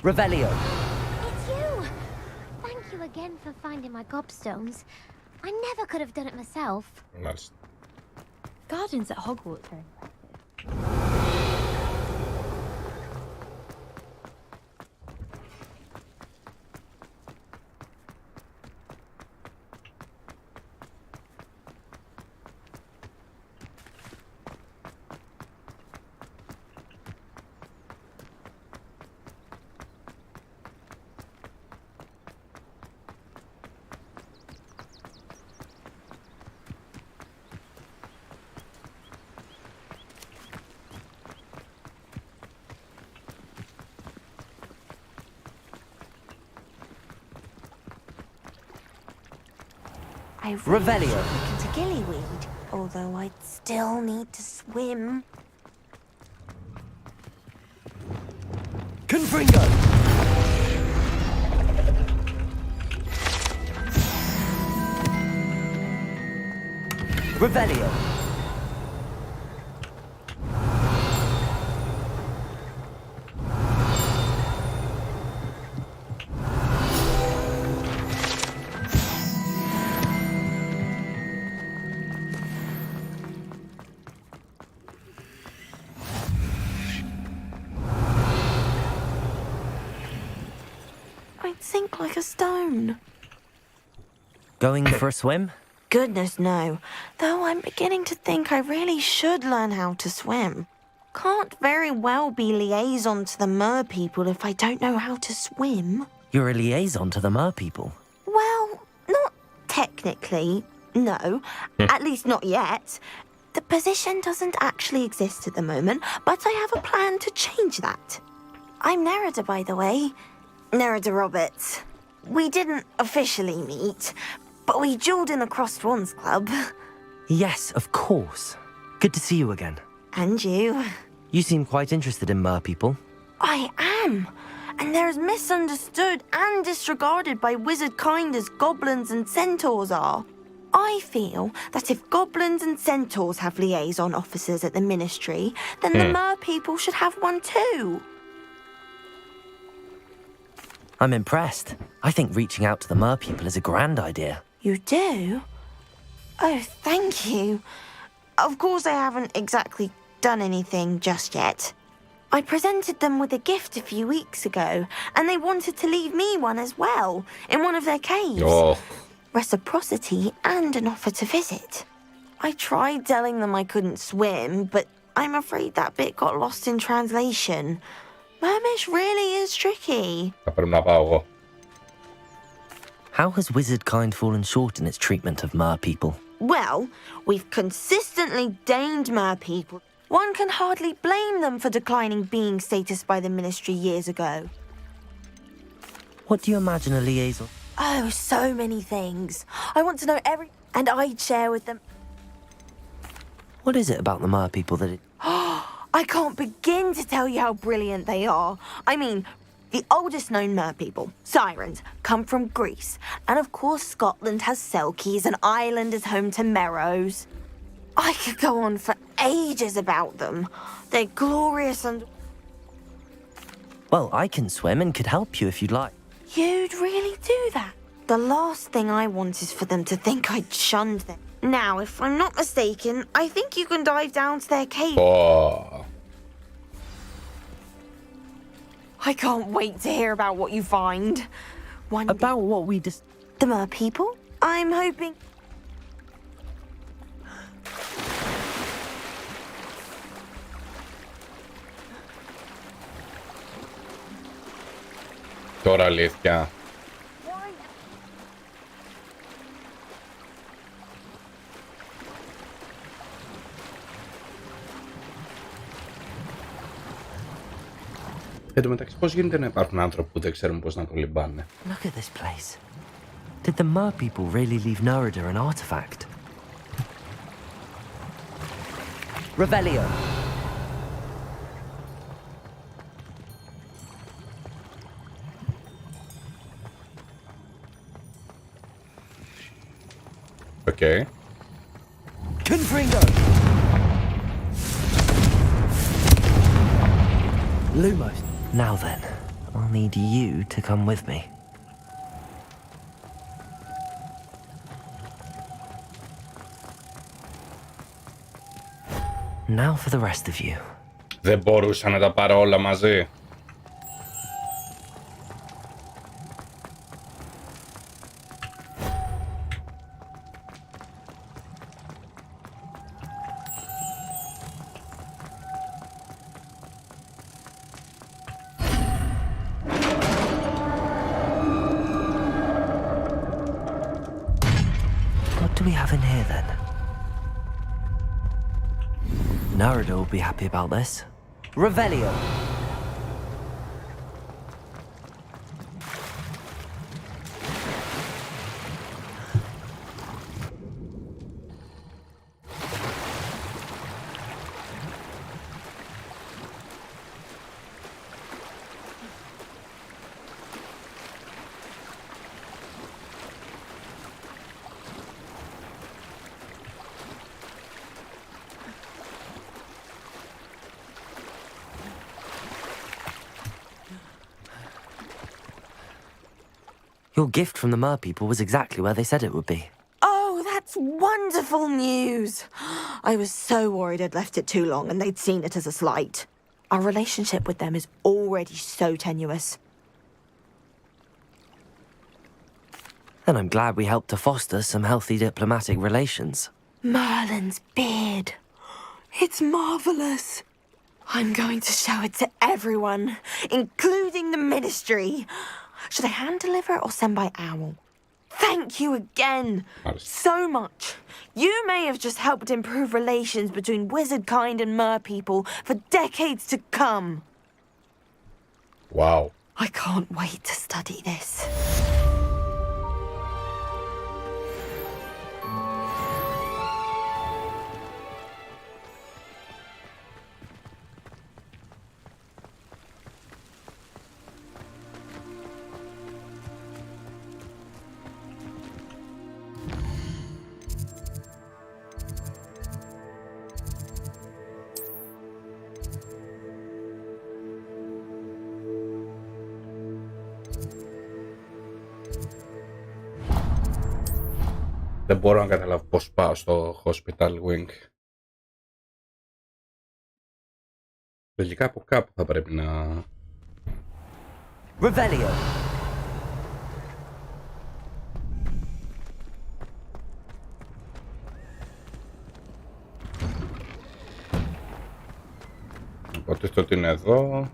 Revelio. It's you! Thank you again for finding my gobstones. I never could have done it myself. Μάλιστα. Gardens at Hogwarts are impressive. I really Revelio. should look into gillyweed. Although I'd still need to swim. Confringo! Revelio! I'd sink like a stone. Going for a swim? Goodness, no. Though I'm beginning to think I really should learn how to swim. Can't very well be liaison to the mer people if I don't know how to swim. You're a liaison to the mer people. Well, not technically, no. At least not yet. The position doesn't actually exist at the moment, but I have a plan to change that. I'm Nerida, by the way. Nerida Roberts. We didn't officially meet, but we duelled in the Crossed Swans Club. Yes, of course. Good to see you again. And you. You seem quite interested in mer people. I am. And they're as misunderstood and disregarded by wizard kind as goblins and centaurs are. I feel that if goblins and centaurs have liaison officers at the ministry, then the mer people should have one too. I'm impressed. I think reaching out to the mer people is a grand idea. You do? Oh, thank you. Of course I haven't exactly done anything just yet. I presented them with a gift a few weeks ago, and they wanted to leave me one as well, in one of their caves. Oh. Reciprocity and an offer to visit. I tried telling them I couldn't swim, but I'm afraid that bit got lost in translation. Mermish really is tricky. Θα πρέπει να πάω εγώ. How has wizard kind fallen short in its treatment of mer people? Well, we've consistently deigned mer people. One can hardly blame them for declining being status by the ministry years ago. What do you imagine a liaison? Oh, so many things. I want to know every... And I'd share with them. What is it about the mer people that it... I can't begin to tell you how brilliant they are. I mean, the oldest known mer people, sirens, come from Greece. And of course Scotland has Selkies and Ireland is home to Merrows. I could go on for ages about them. They're glorious and... Well, I can swim and could help you if you'd like. You'd really do that? The last thing I want is for them to think I'd shunned them. Now, if I'm not mistaken, I think you can dive down to their cave. Oh. I can't wait to hear about what you find. About what we just... The mer people? I'm hoping... Τώρα αλήθεια. Εν τω μεταξύ, πώς γίνεται να υπάρχουν άνθρωποι που δεν ξέρουν πώς να κολυμπάνε. Look at this place. Did the mer people really leave Nerida an artifact? Revelio. Okay. Confringo. Lumos. Now then, I'll need you to come with me. Now for the rest of you. Δεν μπορούσα να τα πάρω όλα μαζί. What do we have in here then? Nerida will be happy about this. Revelio. Your gift from the Mer people was exactly where they said it would be. Oh, that's wonderful news. I was so worried I'd left it too long and they'd seen it as a slight. Our relationship with them is already so tenuous. And I'm glad we helped to foster some healthy diplomatic relations. Merlin's beard. It's marvelous. I'm going to show it to everyone, including the Ministry. Should I hand deliver or send by owl? Thank you again so much. You may have just helped improve relations between wizard kind and mer people for decades to come. Wow. I can't wait to study this. Δεν μπορώ να καταλάβω πώς πάω στο Hospital Wing. Λογικά από κάπου θα πρέπει να... Revelio. Υποτίθεται ότι είναι εδώ.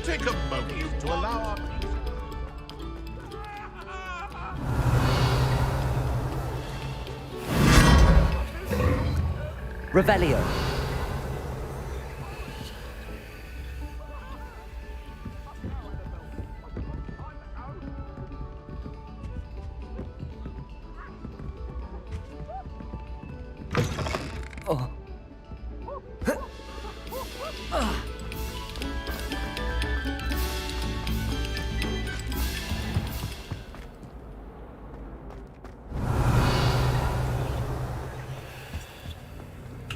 Take a moment to allow our Revelio. Oh.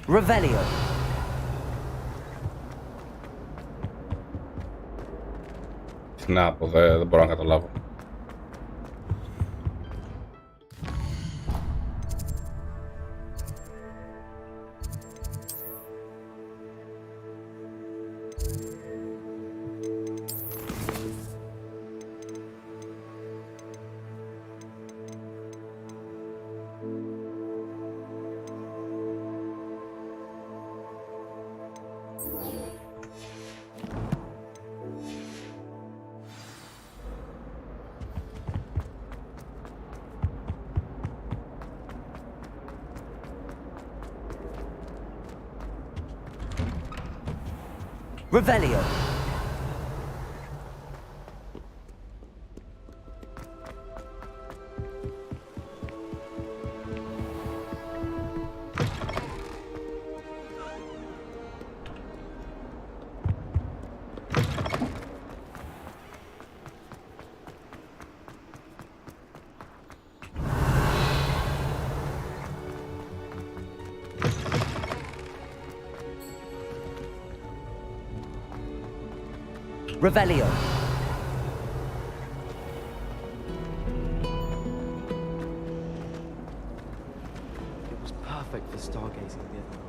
Revelio. Τι να πω, δεν μπορώ να καταλάβω. Revelio. Revelio. It was perfect for stargazing the other night.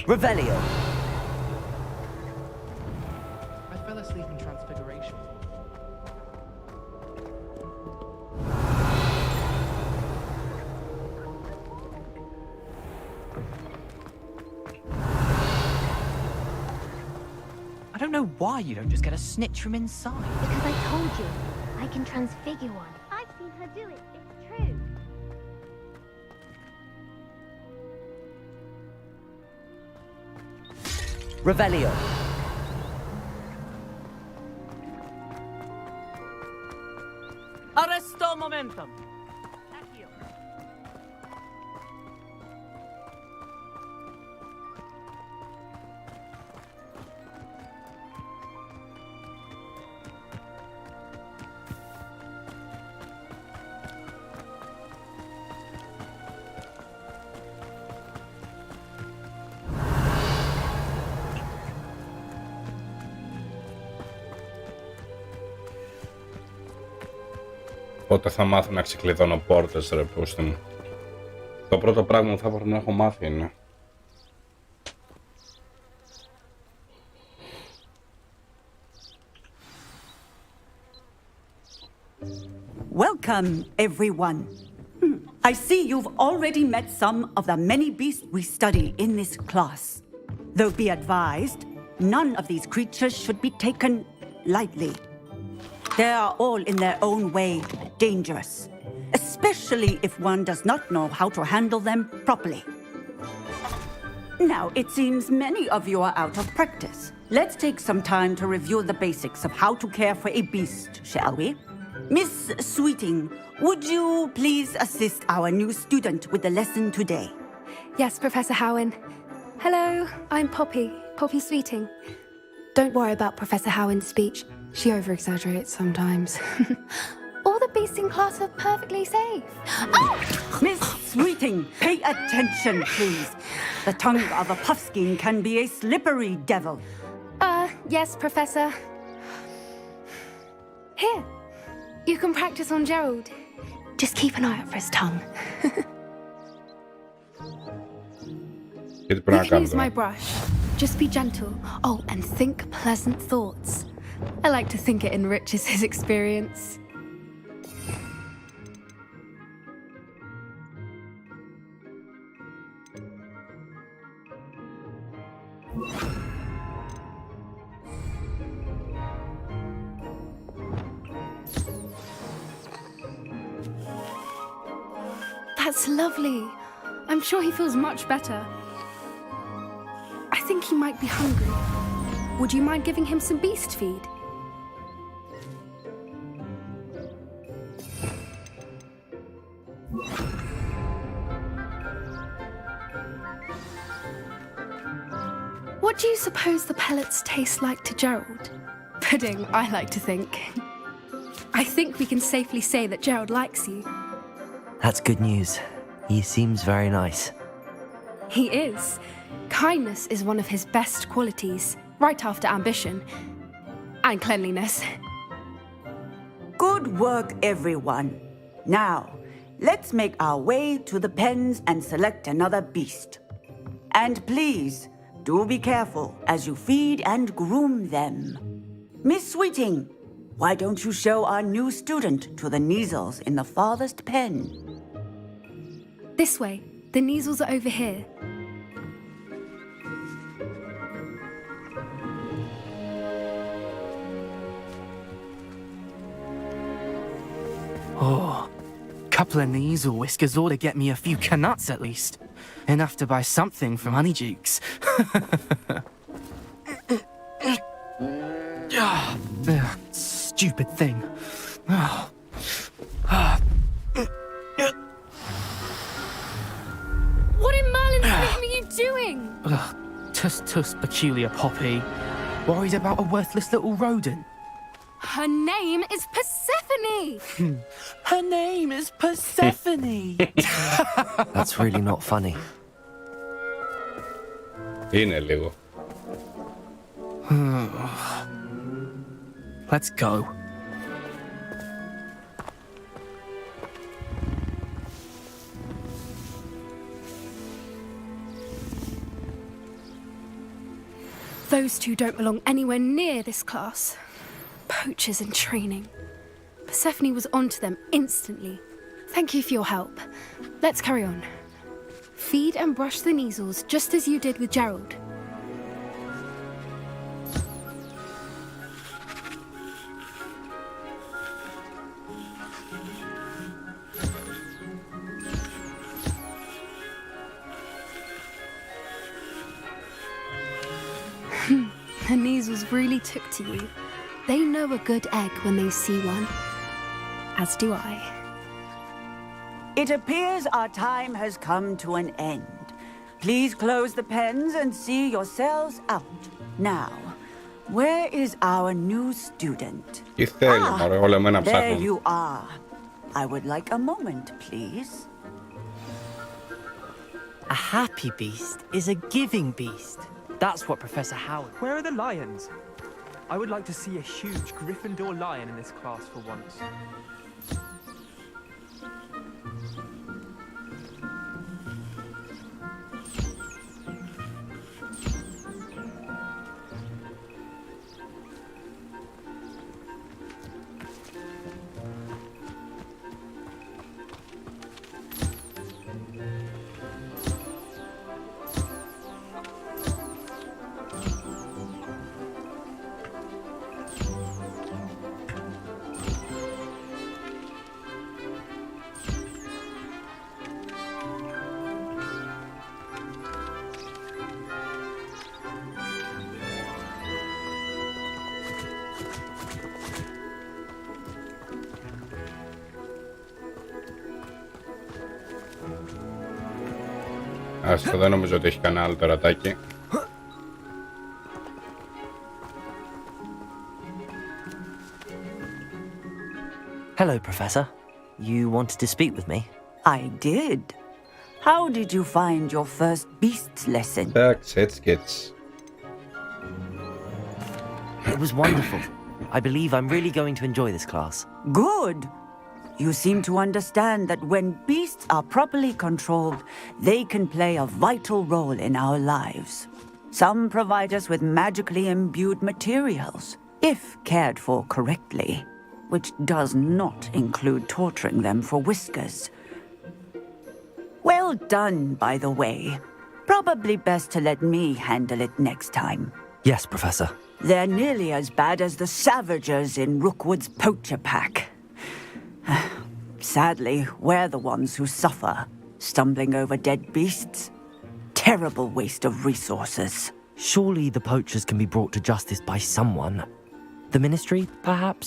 Revelio. I fell asleep in Transfiguration. I don't know why you don't just get a snitch from inside. Because I told you, I can transfigure one. I've seen her do it. It's true. Revelio. Arresto momentum. Πότε θα μάθω να ξεκλειδώνω πόρτες, ρε πούστη μου. Το πρώτο πράγμα που θα έπρεπε να έχω μάθει είναι. Welcome, everyone. I see you've already met some of the many beasts we study in this class. Though be advised, none of these creatures should be taken lightly. They are all in their own way dangerous, especially if one does not know how to handle them properly. Now, it seems many of you are out of practice. Let's take some time to review the basics of how to care for a beast, shall we? Miss Sweeting, would you please assist our new student with the lesson today? Yes, Professor Howen. Hello, I'm Poppy Sweeting. Don't worry about Professor Howen's speech. She over-exaggerates sometimes. All the beasts in class are perfectly safe. Oh! Miss Sweeting, pay attention, please. The tongue of a puffskein can be a slippery devil. Yes, Professor. Here, you can practice on Gerald. Just keep an eye out for his tongue. You can use my brush. Just be gentle. Oh, and think pleasant thoughts. I like to think it enriches his experience. That's lovely. I'm sure he feels much better. I think he might be hungry. Would you mind giving him some beast feed? What do you suppose the pellets taste like to Gerald? Pudding, I like to think. I think we can safely say that Gerald likes you. That's good news. He seems very nice. He is. Kindness is one of his best qualities, right after ambition and cleanliness. Good work, everyone. Now, let's make our way to the pens and select another beast. And please, do be careful as you feed and groom them. Miss Sweeting, why don't you show our new student to the Neasels in the farthest pen? This way. The Neasels are over here. Oh, couple of Neasel whiskers ought to get me a few canuts at least. Enough to buy something from Honeydukes. Stupid thing. What in Merlin's name are you doing? Tuss, peculiar Poppy. Worried about a worthless little rodent. Her name is Persephone! Her name is Persephone! That's really not funny. Είναι λίγο. Let's go. Those two don't belong anywhere near this class. Poachers in training. Persephone was onto them instantly. Thank you for your help. Let's carry on. Feed and brush the Neasels just as you did with Gerald. The Neasels really took to you. They know a good egg when they see one. As do I. It appears our time has come to an end. Please close the pens and see yourselves out. Now, where is our new student? There you are. I would like a moment, please. A happy beast is a giving beast. That's what Professor Howard... Where are the lions? I would like to see a huge Gryffindor lion in this class for once. Άστο, δεν νομίζω ότι έχει κανένα άλλο τερατάκι. Hello, Professor. You wanted to speak with me? I did. How did you find your first beasts lesson? Εντάξει, έτσι και έτσι. It was wonderful. I believe I'm really going to enjoy this class. Good. You seem to understand that when beasts are properly controlled, they can play a vital role in our lives. Some provide us with magically imbued materials, if cared for correctly, which does not include torturing them for whiskers. Well done, by the way. Probably best to let me handle it next time. Yes, Professor. They're nearly as bad as the Savagers in Rookwood's poacher pack. Sadly, we're the ones who suffer, stumbling over dead beasts. Terrible waste of resources. Surely the poachers can be brought to justice by someone. The Ministry, perhaps?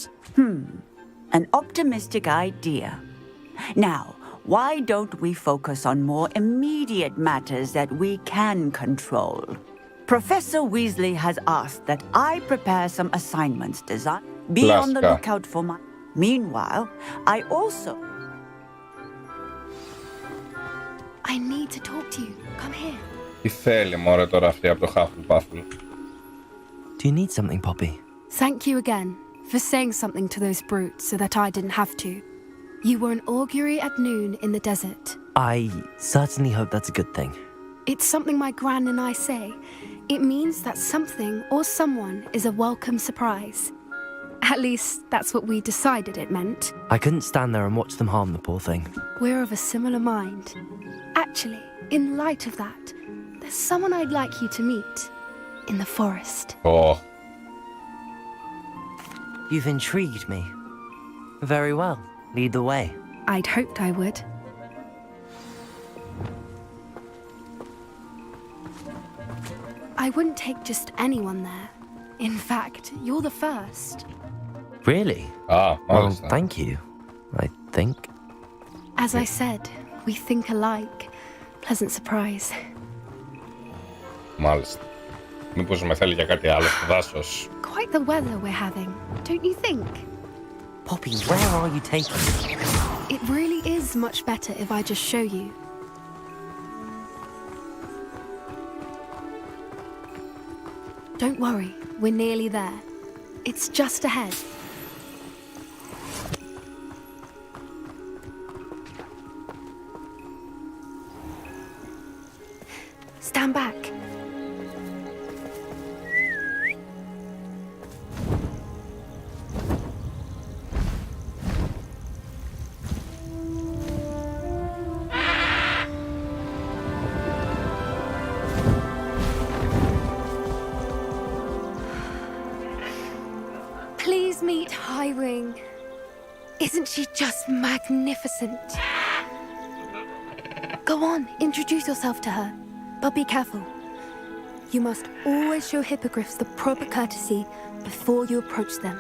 An optimistic idea. Now, why don't we focus on more immediate matters that we can control? Professor Weasley has asked that I prepare some assignments designed. Be on the lookout for my... Meanwhile, I also... I need to talk to you. Come here. Τι θέλει μωρέ τώρα αυτή από το Hufflepuff? Do you need something, Poppy? Thank you again for saying something to those brutes so that I didn't have to. You were an augury at noon in the desert. I certainly hope that's a good thing. It's something my gran and I say. It means that something or someone is a welcome surprise. At least, that's what we decided it meant. I couldn't stand there and watch them harm the poor thing. We're of a similar mind. Actually, in light of that, there's someone I'd like you to meet. In the forest. Oh. You've intrigued me. Very well. Lead the way. I'd hoped I would. I wouldn't take just anyone there. In fact, you're the first. Really? Ah, well, thank you, I think. As I said, we think alike. Pleasant surprise. Μάλιστα. Μήπως με θέλει για κάτι άλλο στο δάσος? Quite the weather we're having, don't you think? Poppy, where are you taking me? It really is much better if I just show you. Don't worry, we're nearly there. It's just ahead. Stand back. Please meet Highwing. Isn't she just magnificent? Go on, introduce yourself to her. But be careful. You must always show hippogriffs the proper courtesy before you approach them.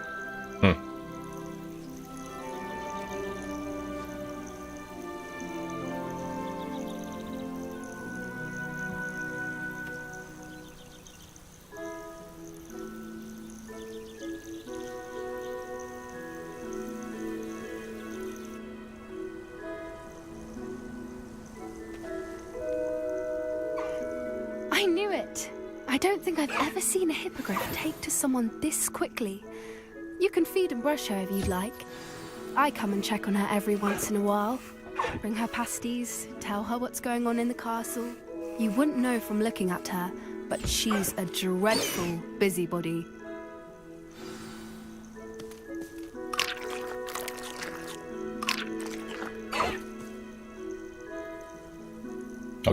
I knew it! I don't think I've ever seen a hippogriff take to someone this quickly. You can feed and brush her if you'd like. I come and check on her every once in a while. Bring her pasties, tell her what's going on in the castle. You wouldn't know from looking at her, but she's a dreadful busybody.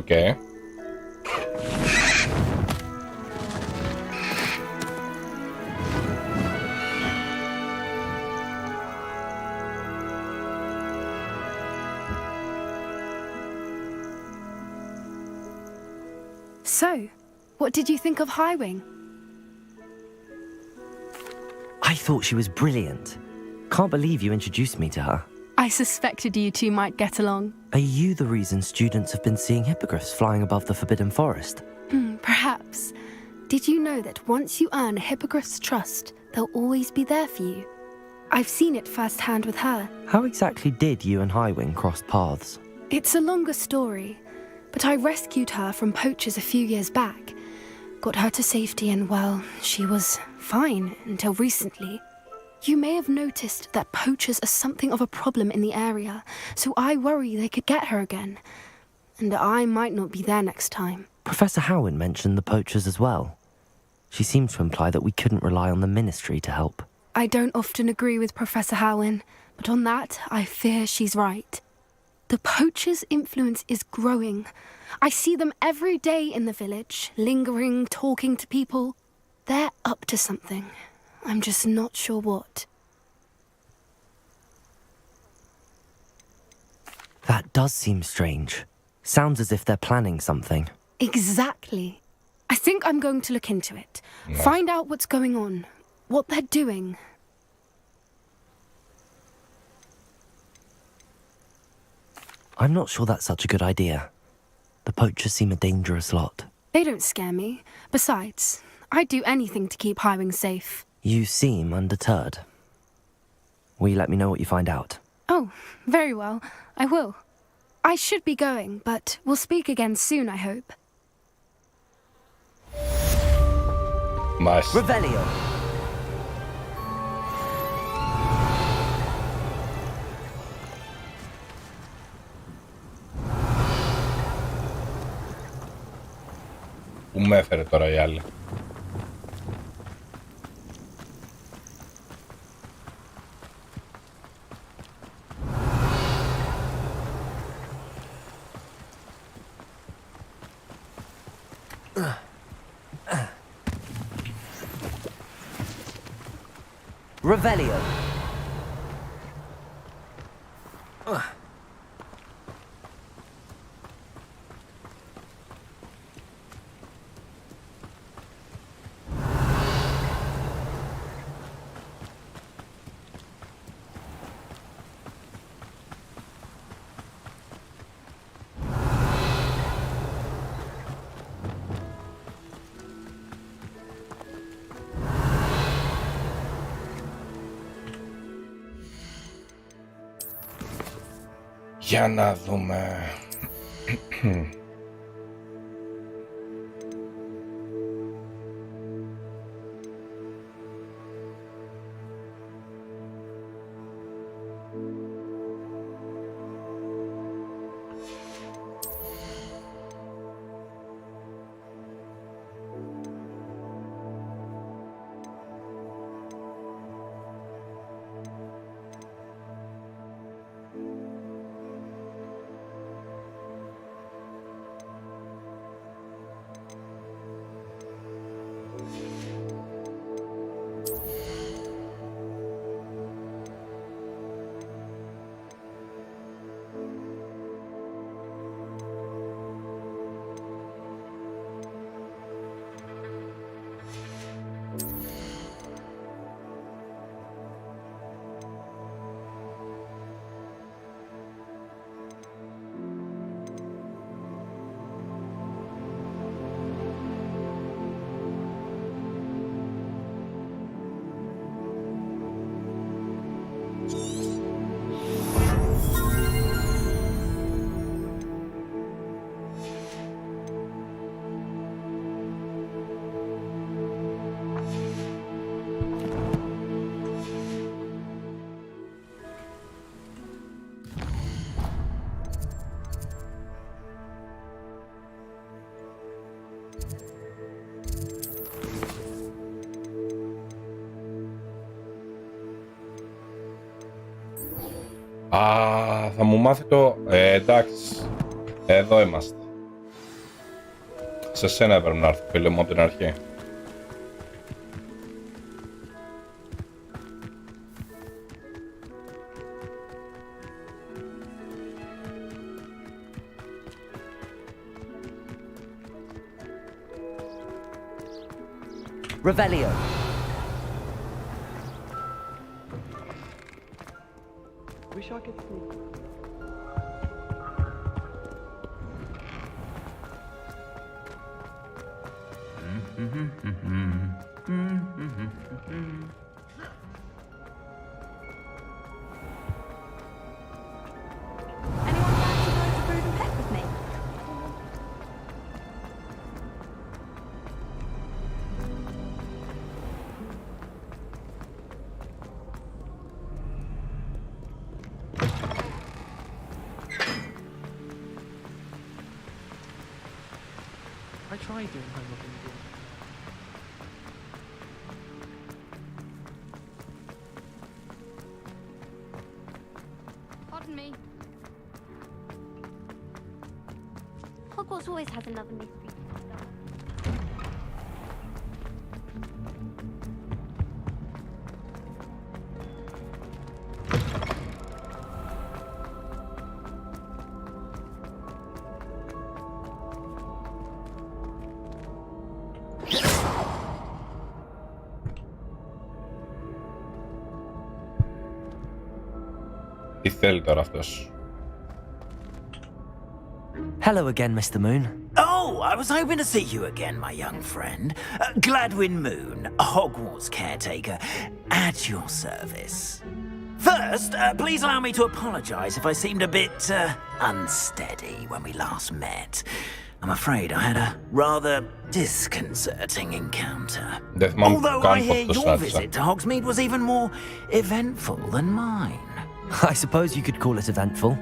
Okay. So, what did you think of Highwing? I thought she was brilliant. Can't believe you introduced me to her. I suspected you two might get along. Are you the reason students have been seeing hippogriffs flying above the Forbidden Forest? Perhaps. Did you know that once you earn a hippogriff's trust, they'll always be there for you? I've seen it firsthand with her. How exactly did you and Highwing cross paths? It's a longer story, but I rescued her from poachers a few years back. Got her to safety and, well, she was fine until recently. You may have noticed that poachers are something of a problem in the area, so I worry they could get her again. And I might not be there next time. Professor Howin mentioned the poachers as well. She seemed to imply that we couldn't rely on the Ministry to help. I don't often agree with Professor Howin, but on that, I fear she's right. The poachers' influence is growing. I see them every day in the village, lingering, talking to people. They're up to something. I'm just not sure what. That does seem strange. Sounds as if they're planning something. Exactly. I think I'm going to look into it. No. Find out what's going on, what they're doing. I'm not sure that's such a good idea. The poachers seem a dangerous lot. They don't scare me. Besides, I'd do anything to keep Highwing safe. You seem undeterred. Will you let me know what you find out? Oh, very well. I will. I should be going, but we'll speak again soon, I hope. Nice. Revelio. Πού με έφερε τώρα η άλλη. Revelio. Για να δούμε. Α, θα μου μάθει το... εντάξει. Εδώ είμαστε. Σε σένα έπρεπε να έρθω, φίλε μου, από την αρχή. Revelio. wish I could sneak. I tried doing homework in the gym. Pardon me. Hogwarts always has another mystery. Τι θέλει τώρα αυτός? Hello again, Mr. Moon. Oh, I was hoping to see you again, my young friend. Gladwin Moon, Hogwarts caretaker, at your service. First, please allow me to apologise if I seemed a bit unsteady when we last met. I'm afraid I had a rather disconcerting encounter. Although I hear your visit to Hogsmeade was even more eventful than mine. I suppose you could call it eventful.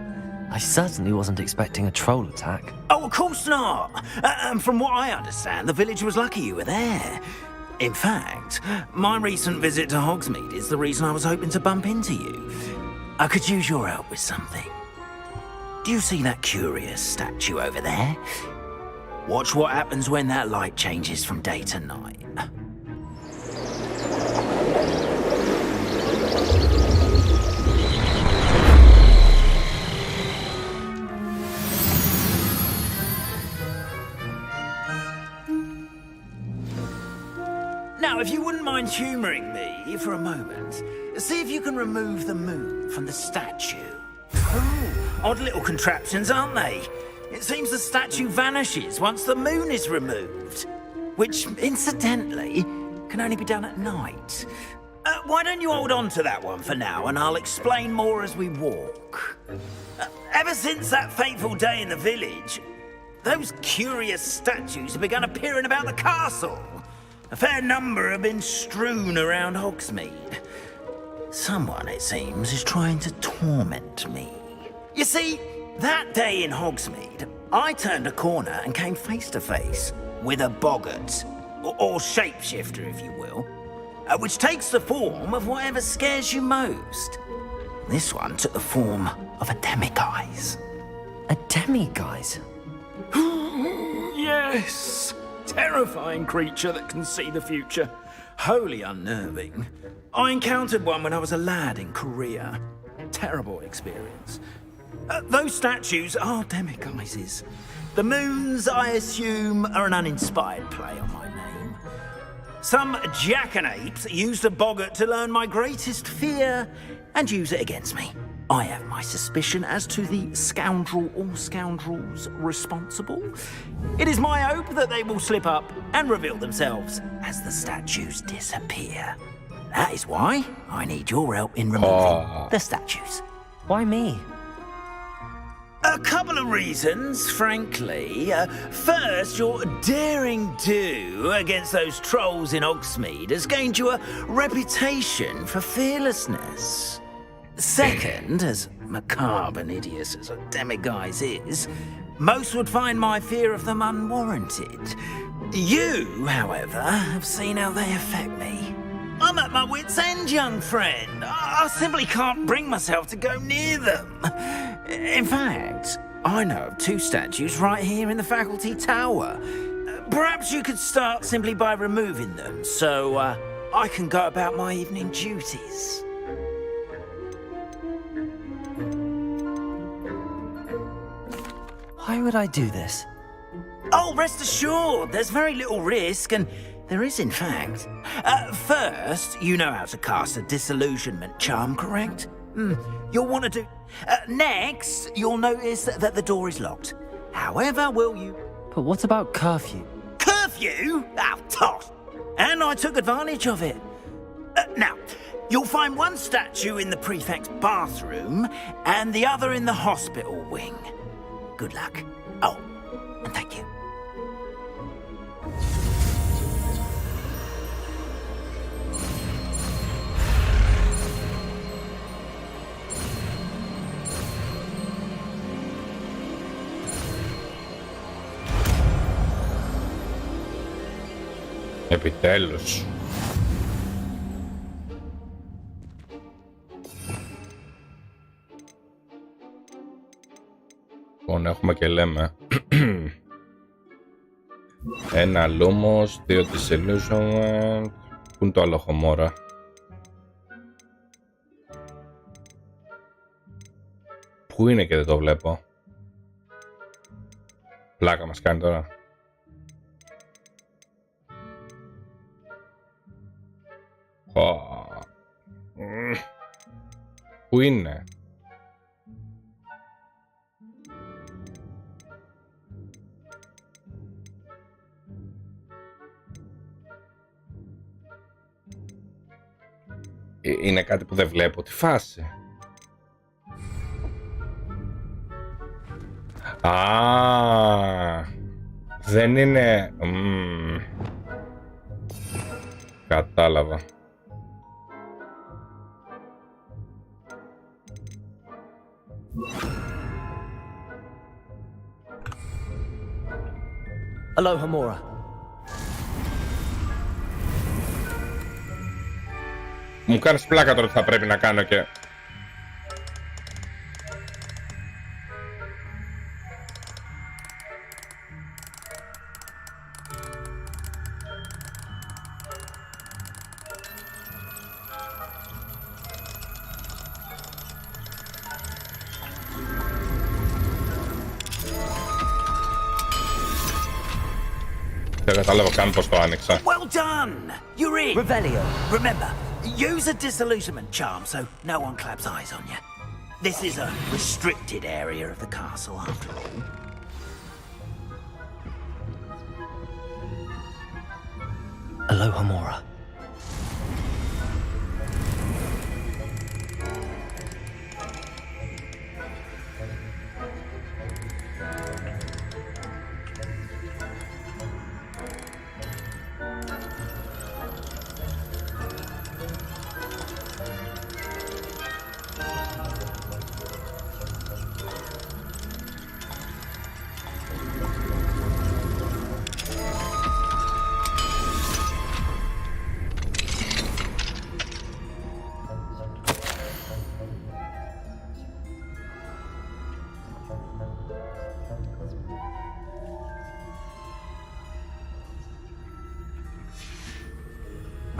I certainly wasn't expecting a troll attack. Oh, of course not. And from what I understand, the village was lucky you were there. In fact, my recent visit to Hogsmeade is the reason I was hoping to bump into you. I could use your help with something. Do you see that curious statue over there? Watch what happens when that light changes from day to night. Now, if you wouldn't mind humouring me for a moment, see if you can remove the moon from the statue. Oh, odd little contraptions, aren't they? It seems the statue vanishes once the moon is removed, which, incidentally, can only be done at night. Why don't you hold on to that one for now, and I'll explain more as we walk. Ever since that fateful day in the village, those curious statues have begun appearing about the castle. A fair number have been strewn around Hogsmeade. Someone, it seems, is trying to torment me. You see, that day in Hogsmeade, I turned a corner and came face to face with a boggart, or shapeshifter, if you will, which takes the form of whatever scares you most. This one took the form of a demiguise. A demiguise? Yes! Terrifying creature that can see the future. Wholly unnerving. I encountered one when I was a lad in Korea. Terrible experience. Those statues are demiguises. The moons, I assume, are an uninspired play on my name. Some jackanapes used a boggart to learn my greatest fear and use it against me. I have my suspicion as to the scoundrel or scoundrels responsible. It is my hope that they will slip up and reveal themselves as the statues disappear. That is why I need your help in removing the statues. Why me? A couple of reasons, frankly. First, your daring do against those trolls in Hogsmeade has gained you a reputation for fearlessness. Second, as macabre and hideous as a demiguise is, most would find my fear of them unwarranted. You, however, have seen how they affect me. I'm at my wit's end, young friend. I simply can't bring myself to go near them. In fact, I know of two statues right here in the faculty tower. Perhaps you could start simply by removing them, so I can go about my evening duties. Why would I do this? Oh, rest assured, there's very little risk, and there is, in fact. First, you know how to cast a disillusionment charm, correct? You'll want to do... next, you'll notice that the door is locked. However, will you... But what about curfew? Curfew? Oh, toss. And I took advantage of it. Now, you'll find one statue in the prefect's bathroom and the other in the hospital wing. Good luck. Oh, and thank you. Επιτέλους. Λοιπόν, έχουμε και λέμε. Ένα λούμος, 2 disillusionment. Πού είναι το άλλο χωμόρα? Πού είναι και δεν το βλέπω? Πλάκα μας κάνει τώρα. Πού είναι? Είναι κάτι που δεν βλέπω. Τι φάση? Δεν είναι... Κατάλαβα. Aloha Mora. Μου κάνεις πλάκα τώρα ότι θα πρέπει να κάνω και... Δεν κατάλαβα καν πως το άνοιξα. Well done! You're in! Revelio. Remember, use a disillusionment charm so no one claps eyes on you. This is a restricted area of the castle after all. Aloha Mora.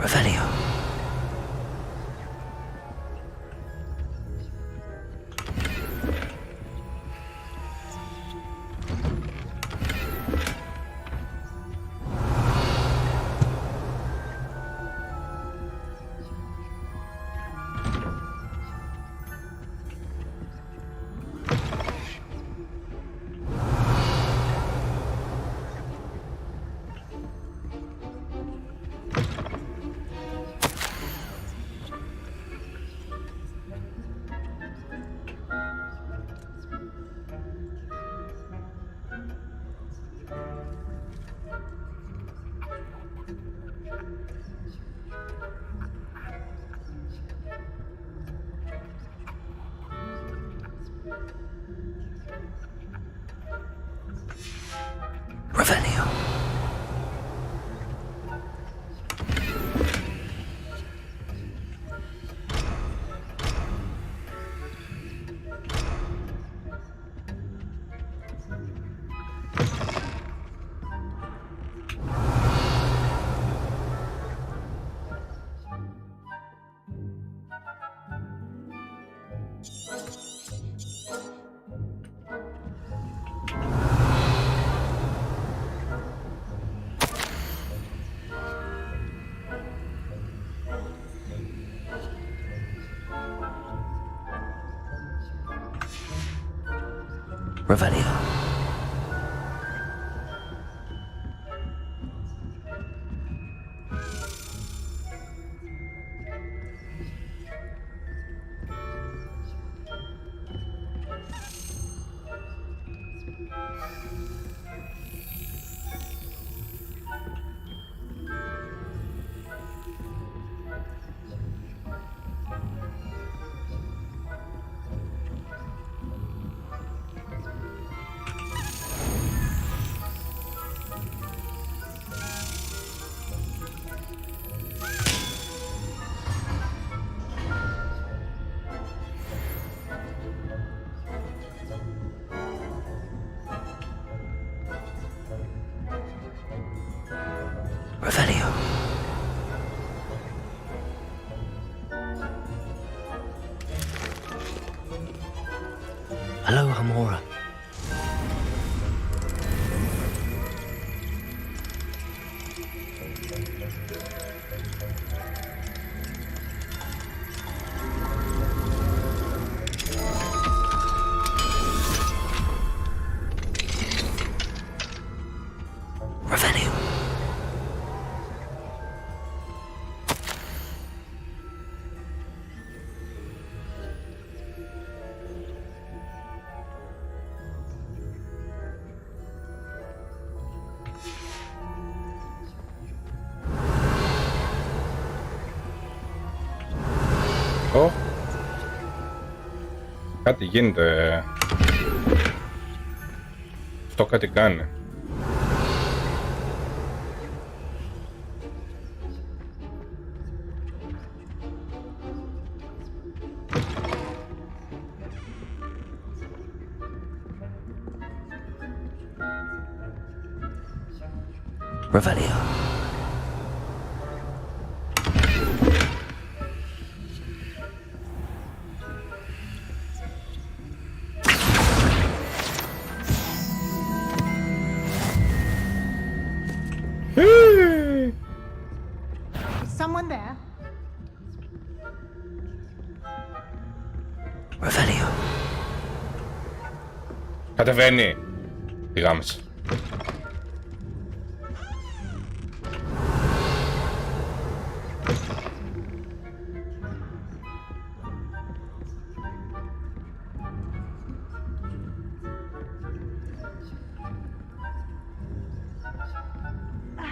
Revelio. Revelio. Revelio. Hello, Hamora. Revelio. Κάτι γίνεται. Αυτό κάτι κάνει. Revelio. Is someone there? Revelio. Κατεβαίνει. Τη γάμισα.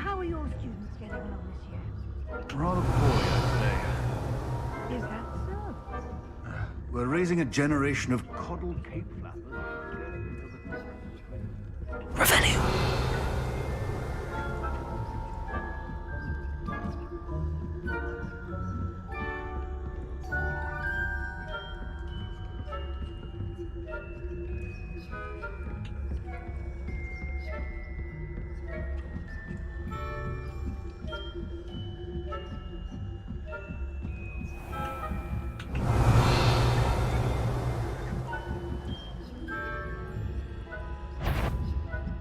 How are your students getting along this year? Rather poorly, I'd say. Is that so? We're raising a generation of coddled cape flappers. Revelio.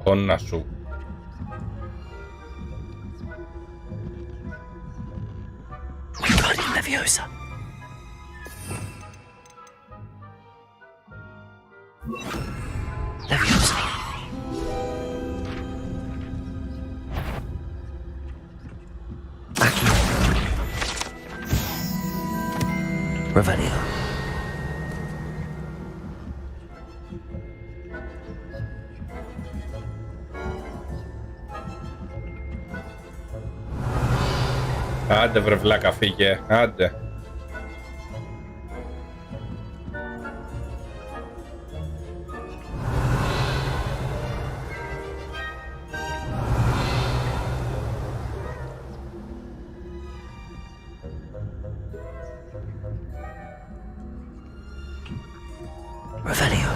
Όνα σου. Wingardium Leviosa. Leviosa. Accio. Revelio. Άντε βρε βλάκα, φύγε. Άντε. Revelio.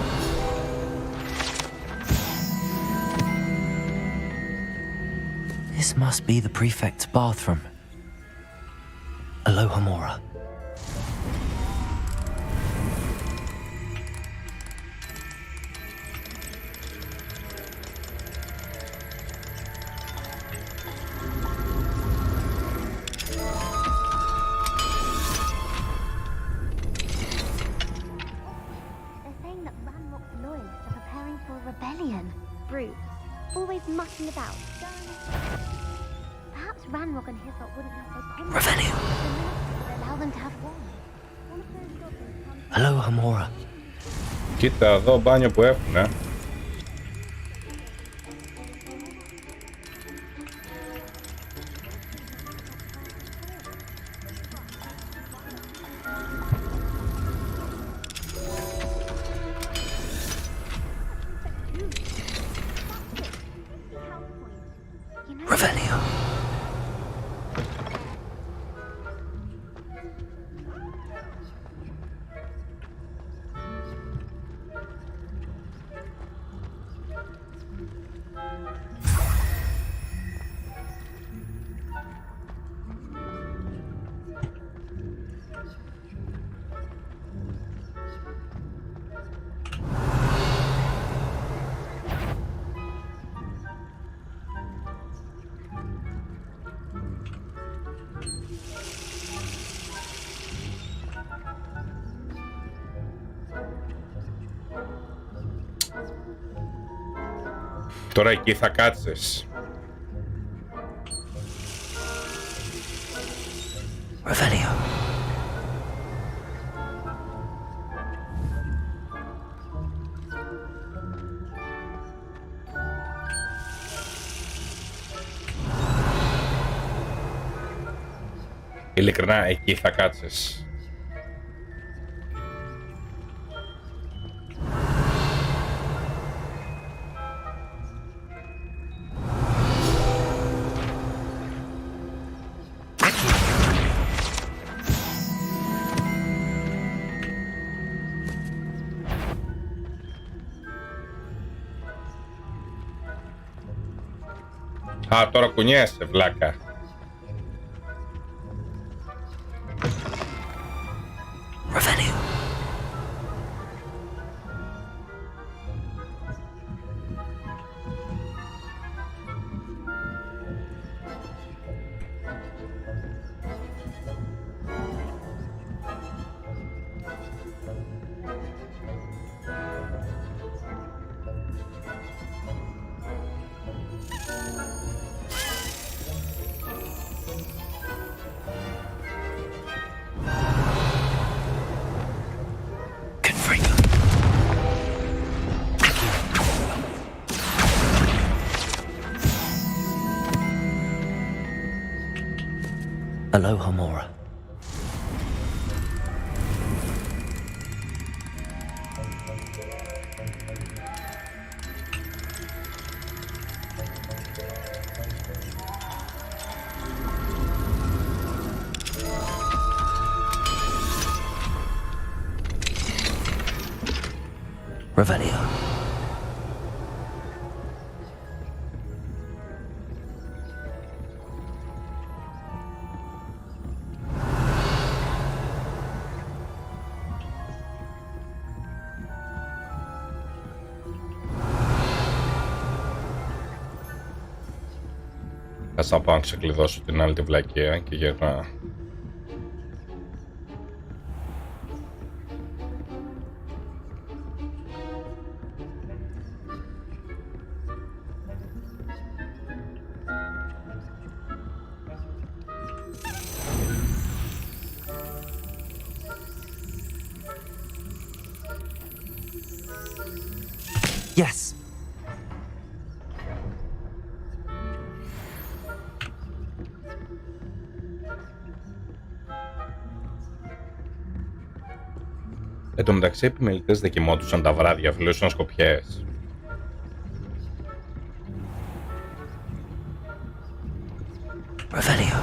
This must be the prefect's bathroom. Aloha Mora. They're saying that Ranrock's loyalists are preparing for about. Perhaps Ranrock and Hislop wouldn't be so confident. The minister would allow them to have one. One of those goblins comes. Hello, Hamora. Κοίτα εδώ μπάνιο που έχουνε. Revelio. Τώρα εκεί θα κάτσεις. Revelio. Ειλικρινά εκεί θα κάτσεις. Α, τώρα κουνιέσαι, βλάκα. Revelio. Hello, Hamora. Revelio. Θα πάω να ξεκλειδώσω την άλλη τη βλακεία και γερνά. Yes. Εν τω μεταξύ, οι επιμελητές δεν κοιμόντουσαν τα βράδια, φιλούσαν σκοπιές. Revelio.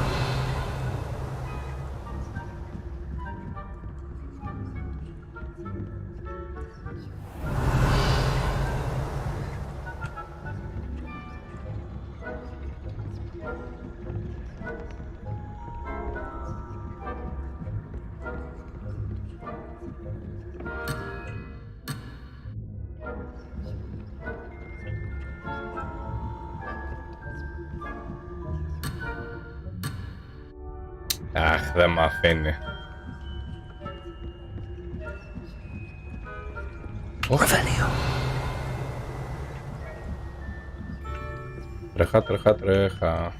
Αχ, δεν μ' αφήνει. Revelio. Τρέχα, τρέχα, τρέχα.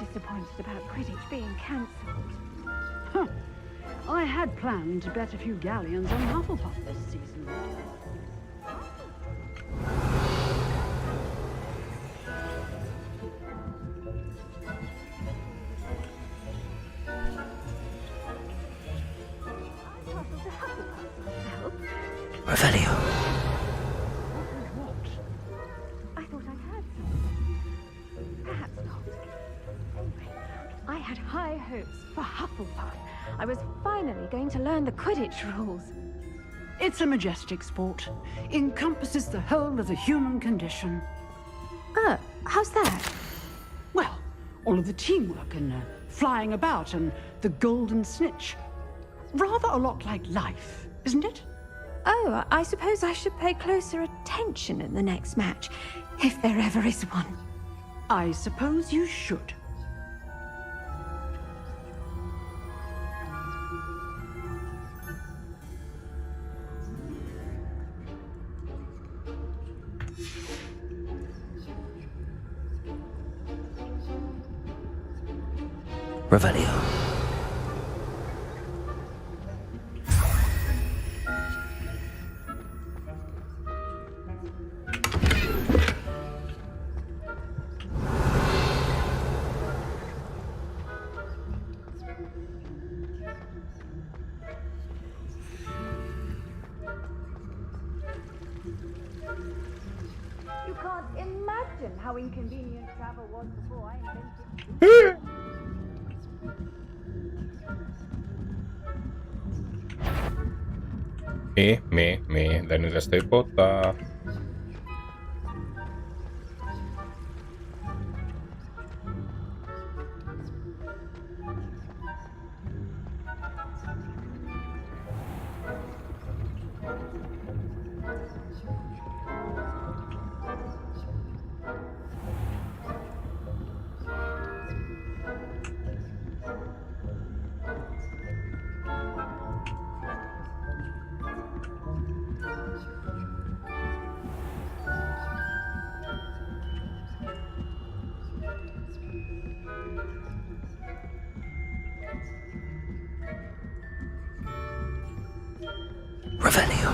Disappointed about Quidditch being cancelled. Huh. I had planned to bet a few galleons on Hufflepuff this season. Revelio. What? I thought I heard something. Perhaps not. I had high hopes for Hufflepuff. I was finally going to learn the Quidditch rules. It's a majestic sport. Encompasses the whole of the human condition. Oh, how's that? Well, all of the teamwork and flying about and the golden snitch. Rather a lot like life, isn't it? Oh, I suppose I should pay closer attention in the next match, if there ever is one. I suppose you should. Revelio. You can't imagine how inconvenient travel was before I invented. Δεν είδες τίποτα. Revelio.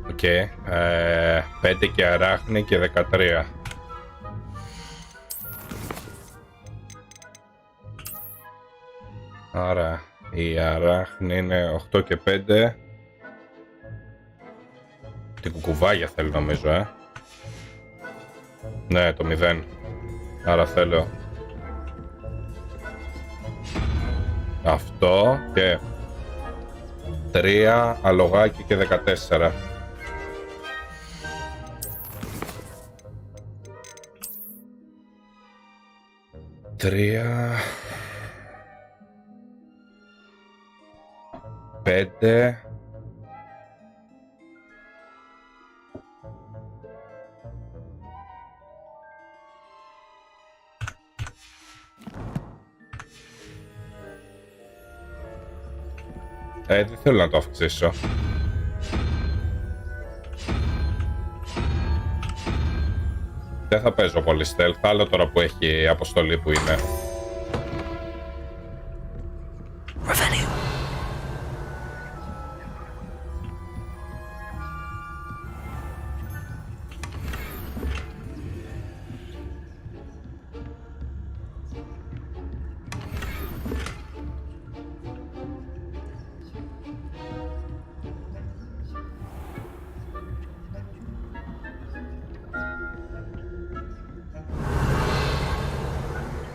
Οκ. 5 και αράχνη και 13. Άρα η αράχνη είναι 8 και 5. Την κουκουβάγια θέλω νομίζω, Ναι, το 0. Άρα θέλω αυτό και 3, αλογάκι και 14. Τρία, 5, δεν θέλω να το αυξήσω. Δεν θα παίζω πολύ stealth, άλλο τώρα που έχει αποστολή που είναι.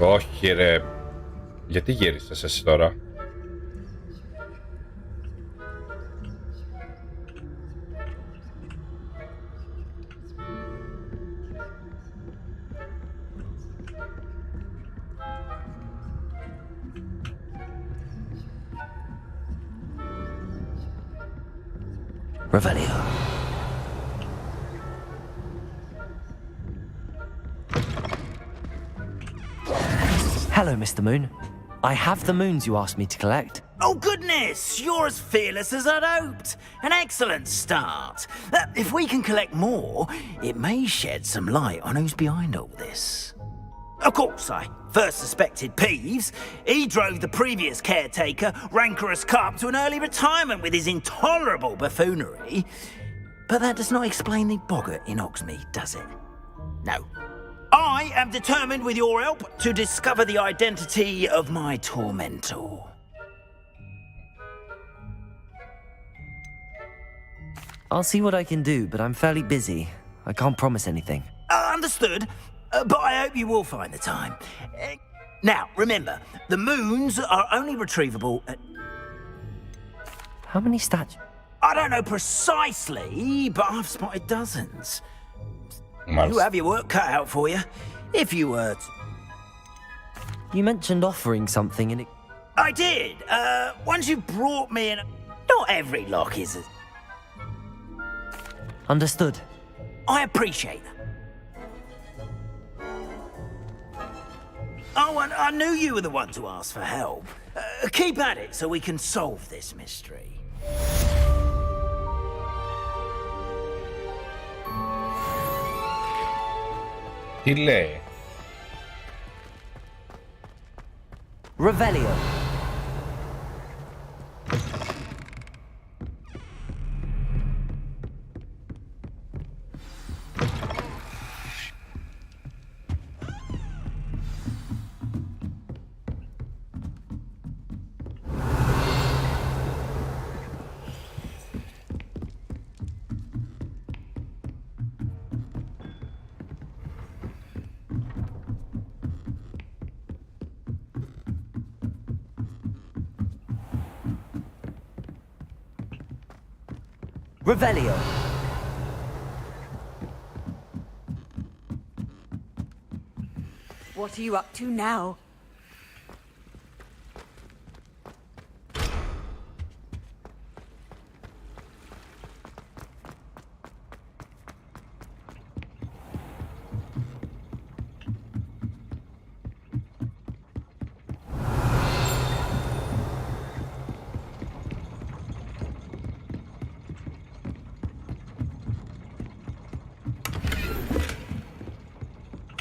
Όχι ρε. Γιατί γύρισες εσύ τώρα? Revelio. Hello, Mr. Moon. I have the moons you asked me to collect. Oh, goodness! You're as fearless as I'd hoped. An excellent start. If we can collect more, it may shed some light on who's behind all this. Of course, I first suspected Peeves. He drove the previous caretaker, Rancorous Carp, to an early retirement with his intolerable buffoonery. But that does not explain the boggart in Oxmead, does it? No. I am determined, with your help, to discover the identity of my tormentor. I'll see what I can do, but I'm fairly busy. I can't promise anything. Understood, but I hope you will find the time. Now, remember, the moons are only retrievable at... How many statues? I don't know precisely, but I've spotted dozens. You have your work cut out for you, if you were... You mentioned offering something and it... I did. Once you brought me in... Not every lock is as... Understood. I appreciate that. Oh, and I knew you were the one to ask for help. Keep at it so we can solve this mystery. Τι λέει? Revelio. Revelio. What are you up to now?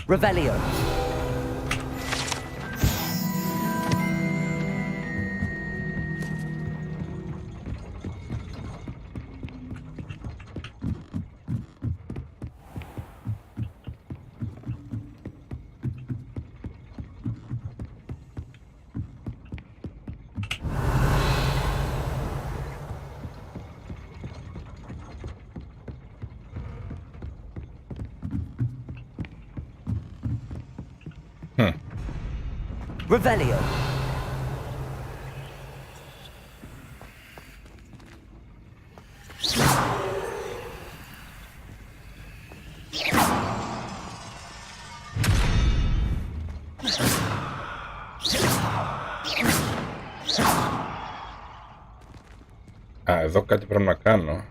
Revelio. Revelio. Α, εδώ κάτι πρέπει να κάνω.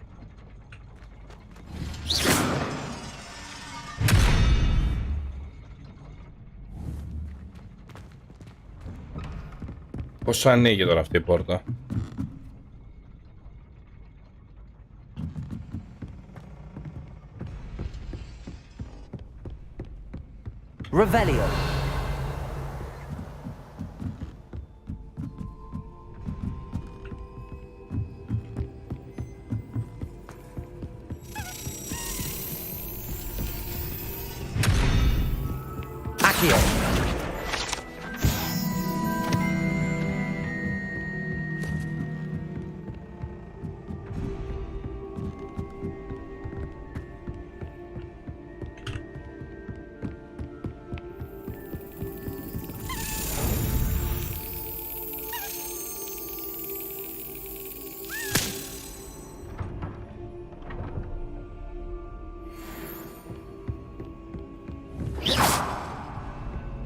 Πώς ανοίγει τώρα αυτή η πόρτα? Revelio. Accio.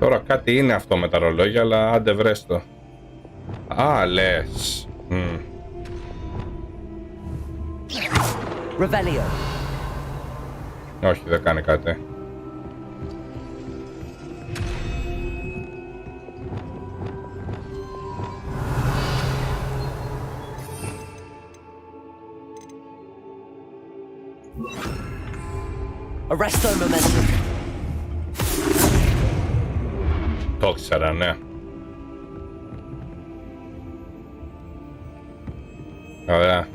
Τώρα κάτι είναι αυτό με τα ρολόγια, αλλά άντε βρες το. Α, λες. Revelio. Όχι, δεν κάνει κάτι. Arresto momentum. Το ήξερα, ναι. Ωραία.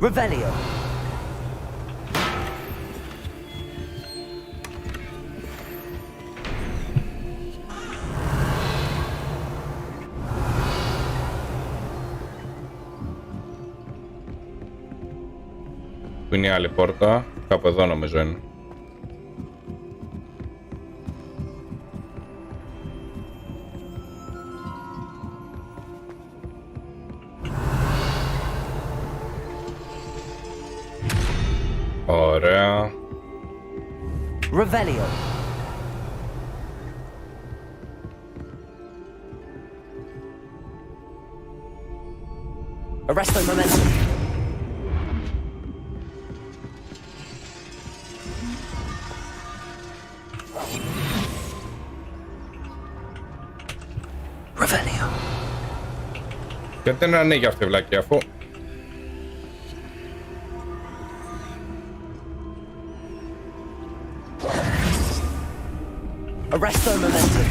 Revelio. Που είναι η άλλη πόρτα, κάπου εδώ νομίζω είναι. Ωραία. Revelio. Arresto momentum. Revelio. Γιατί δεν ανοίγει αυτή η βλακή αφού... Arresto momentum.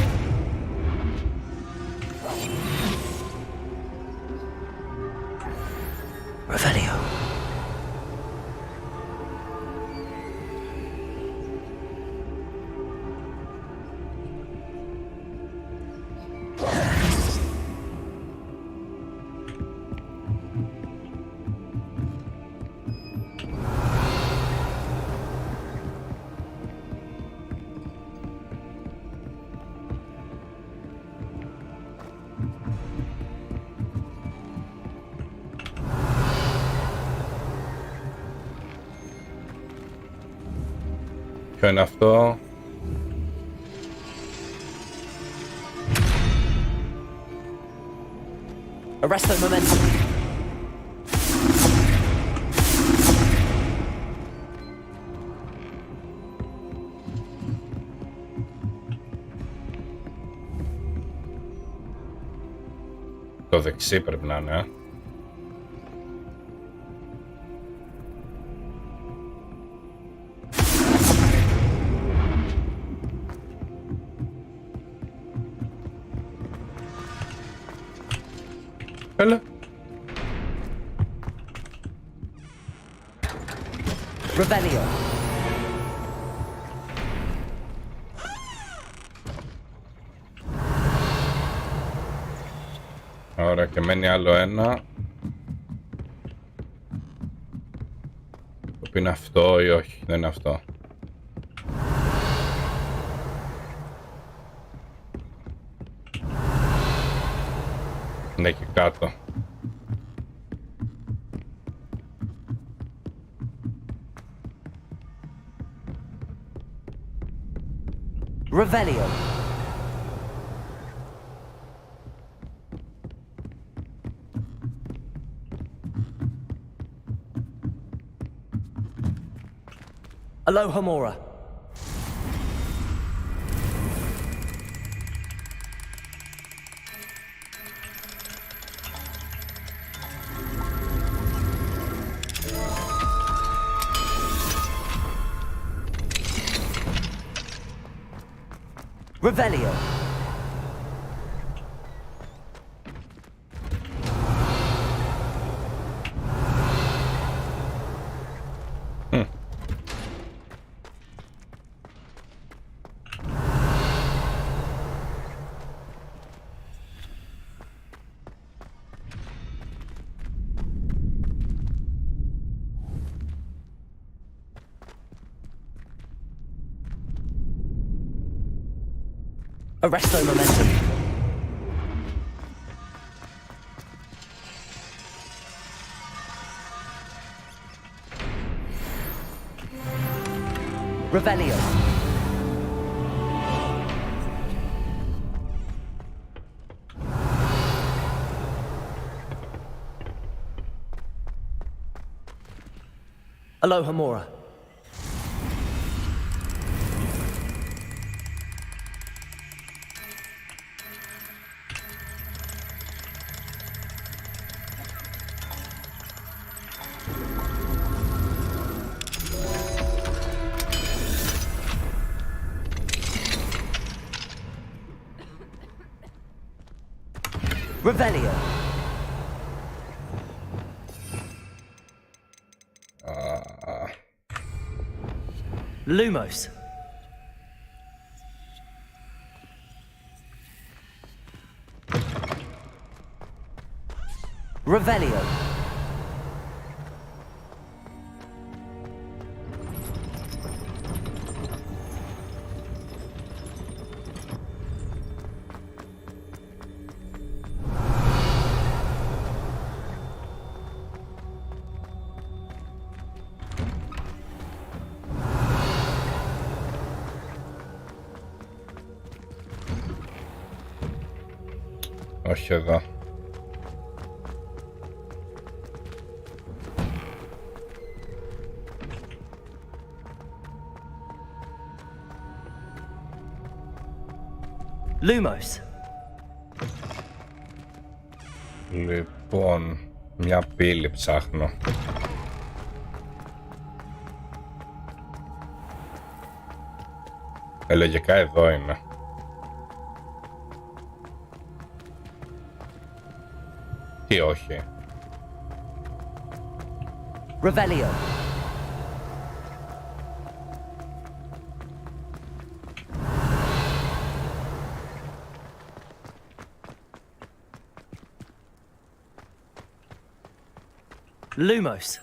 Revelio. Ποιο είναι αυτό? Arresto momentum. Το δεξί πρέπει να είναι. Έλα. Revelio. Ωραία, και μένει άλλο ένα. Το είναι αυτό ή όχι, δεν είναι αυτό. Είναι και κάτω. Revelio. Aloha Mora. Revelio. Arresto momentum. Revelio. Aloha Mora. Revelio. Lumos. Revelio. Όχι εδώ. Lumos. Λοιπόν, μια πύλη ψάχνω. Λογικά εδώ είναι. Τι όχι. Revelio. Lumos.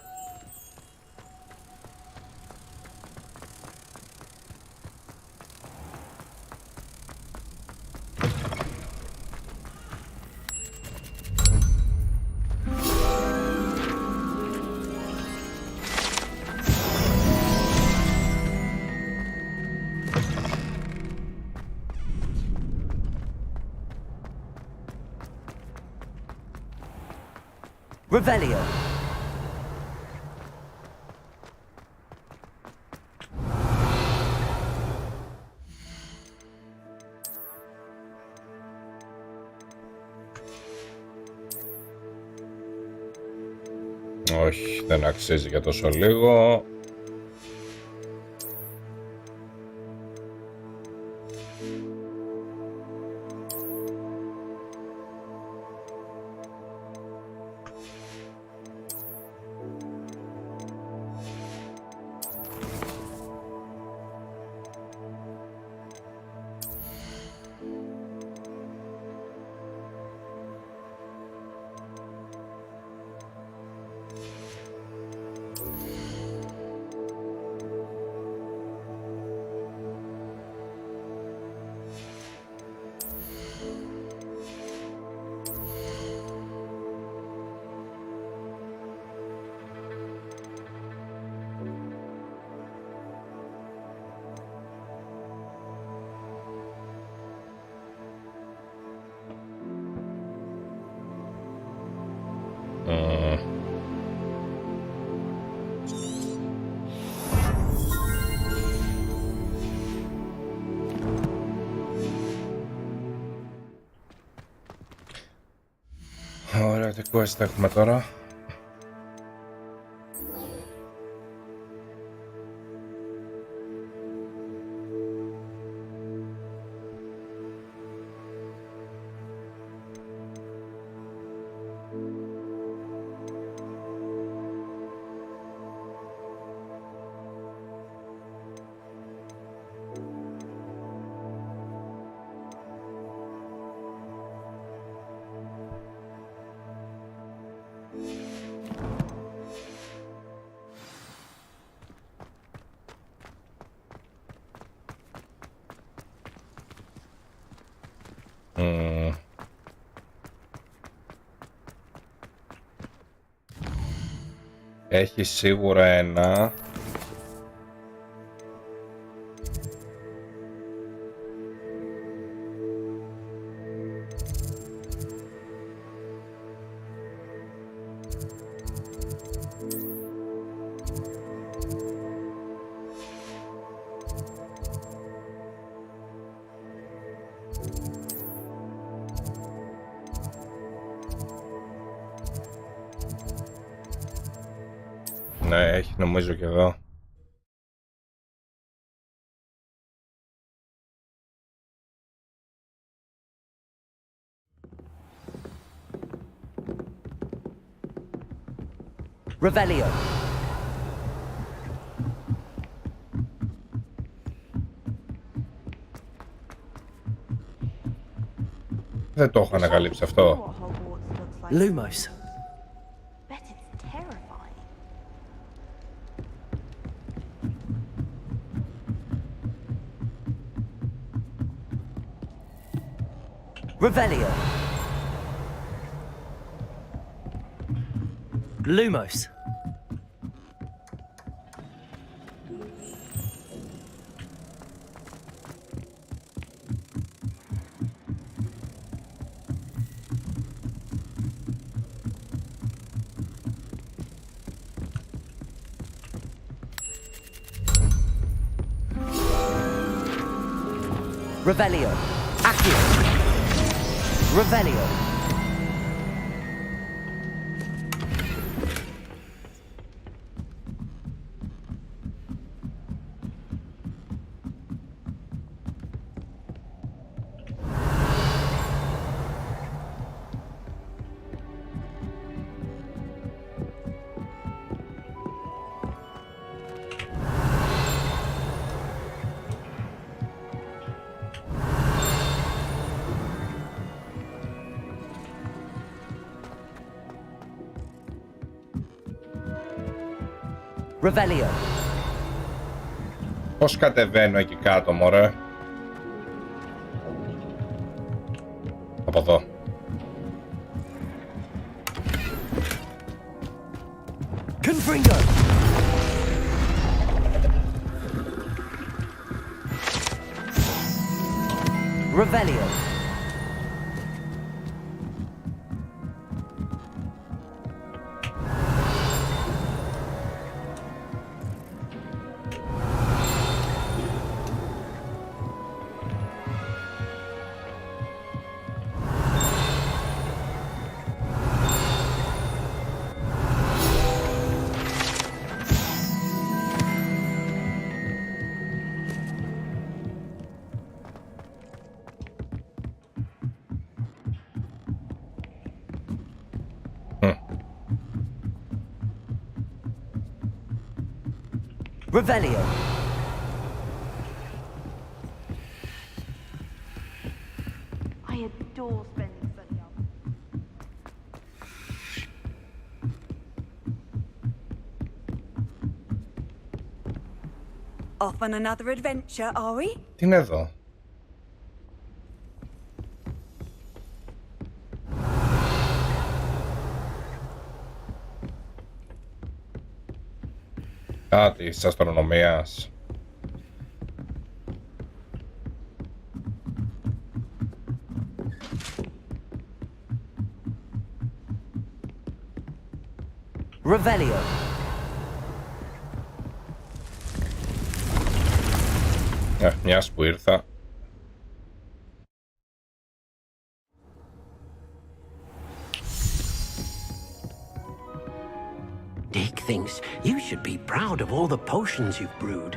Revelio. Όχι, δεν αξίζει για τόσο λίγο. Ωραία, τι quest έχουμε τώρα. Έχει σίγουρα ένα. Ναι, έχει νομίζω και εδώ. Revelio. Δεν το έχω ανακαλύψει αυτό. Lumos. Revelio. Lumos. Revelio. Accio. Revelio. Revelio. Πώς κατεβαίνω εκεί κάτω, μωρέ? Από εδώ. Confringo. Revelio. Revelio. I adore spending Sunday out. Off on another adventure, are we? Τι είναι εδώ? Α, της αστρονομίας. Revelio. Μιας που ήρθα. Dick thinks you should be proud of all the potions you've brewed.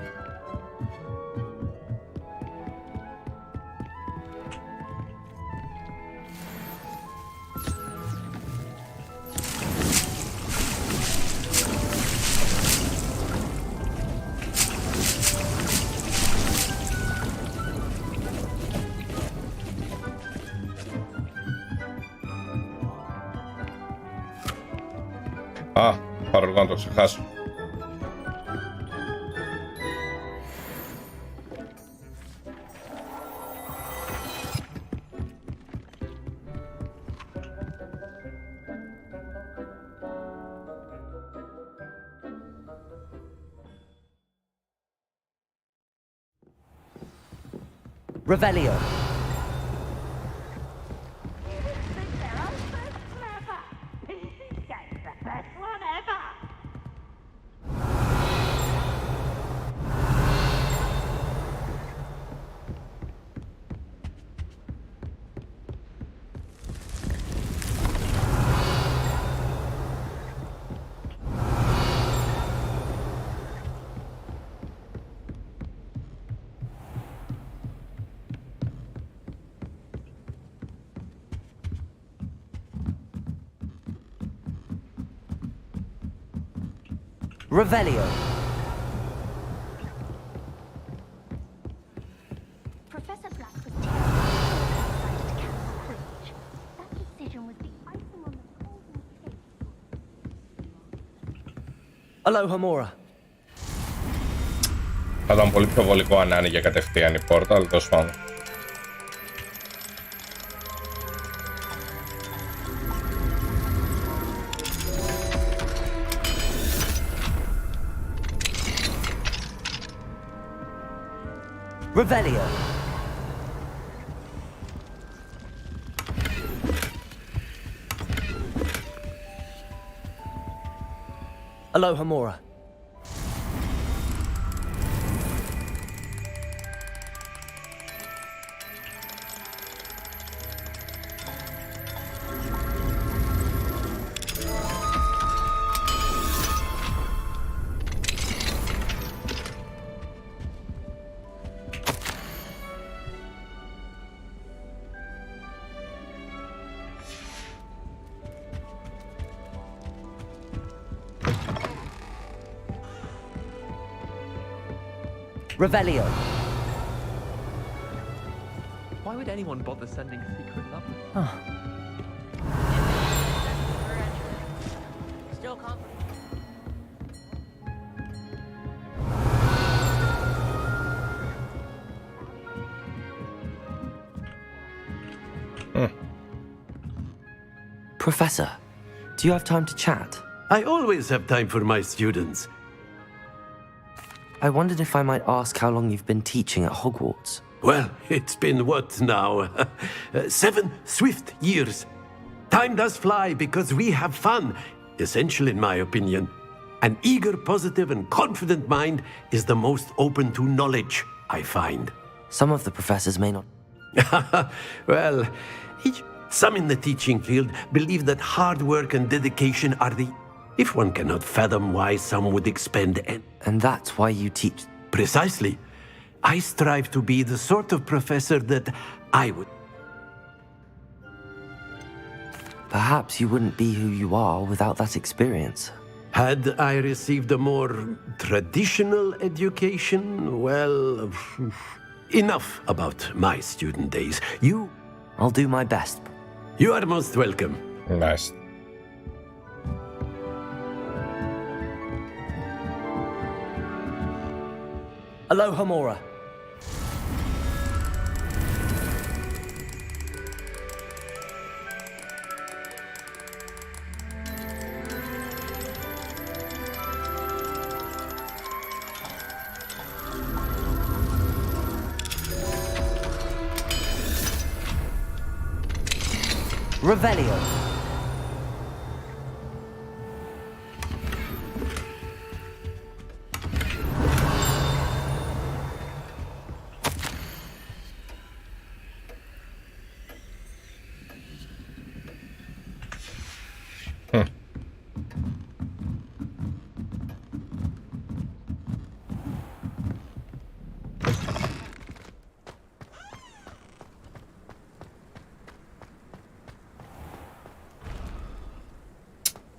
Α, παρόλο να το ξεχάσω. Revelio. Revelio. Professor Black was terrified and decided to cancel Quidditch. That decision was the icing on the golden cake. Aloha Mora. Θα ήταν πολύ πιο βολικό αν άνοιγε κατευθείαν η πόρτα, αλλά τέλος πάντων. Revelio. Aloha Mora. Revelio. Why would anyone bother sending secret love? Still confident. Professor, do you have time to chat? I always have time for my students. I wondered if I might ask how long you've been teaching at Hogwarts. Well, it's been what now? 7 swift years. Time does fly because we have fun, essential in my opinion. An eager, positive, and confident mind is the most open to knowledge, I find. Some of the professors may not. Well, some in the teaching field believe that hard work and dedication are the... If one cannot fathom why some would expend... And that's why you teach... Precisely. I strive to be the sort of professor that I would... Perhaps you wouldn't be who you are without that experience. Had I received a more traditional education, well... Enough about my student days. I'll do my best. You are most welcome. Nice. Aloha Mora. Revelio.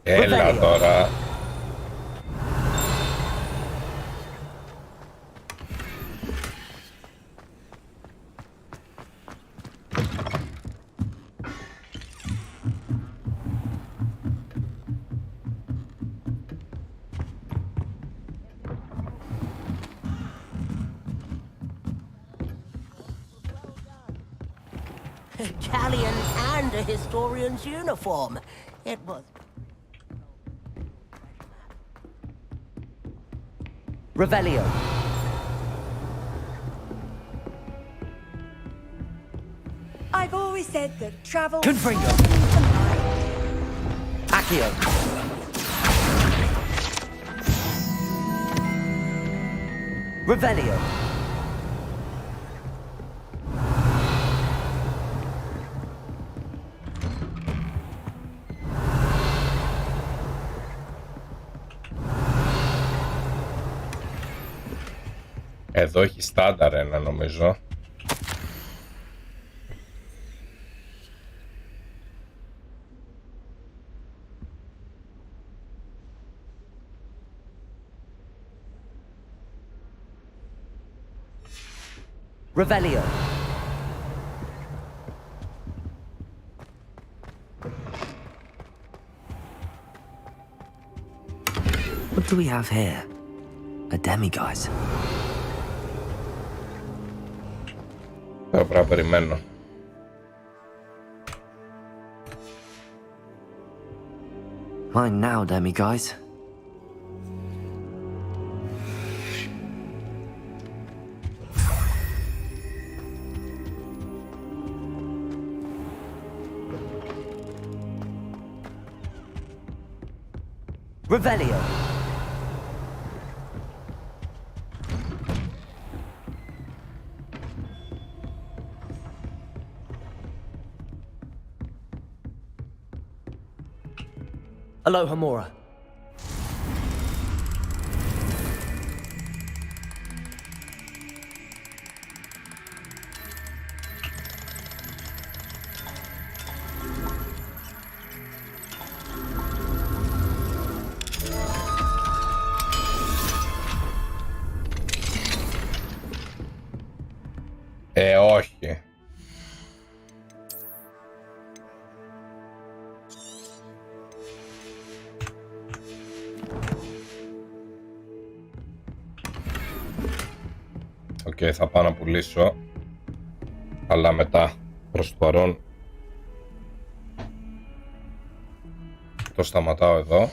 Έλα τώρα. Italian and a historian's uniform. It was... Revelio. always said that travel... Confringo. Accio. Revelio. Εδώ έχει στάνταρ ένα νομίζω. Revelio. What do we have here? A demiguise. Τώρα πρέπει να περιμένω. Mine now, demiguise. Revelio. Aloha Mora. Όχι. Οκ, θα πάω να πουλήσω. Αλλά μετά, προς το παρόν, το σταματάω εδώ.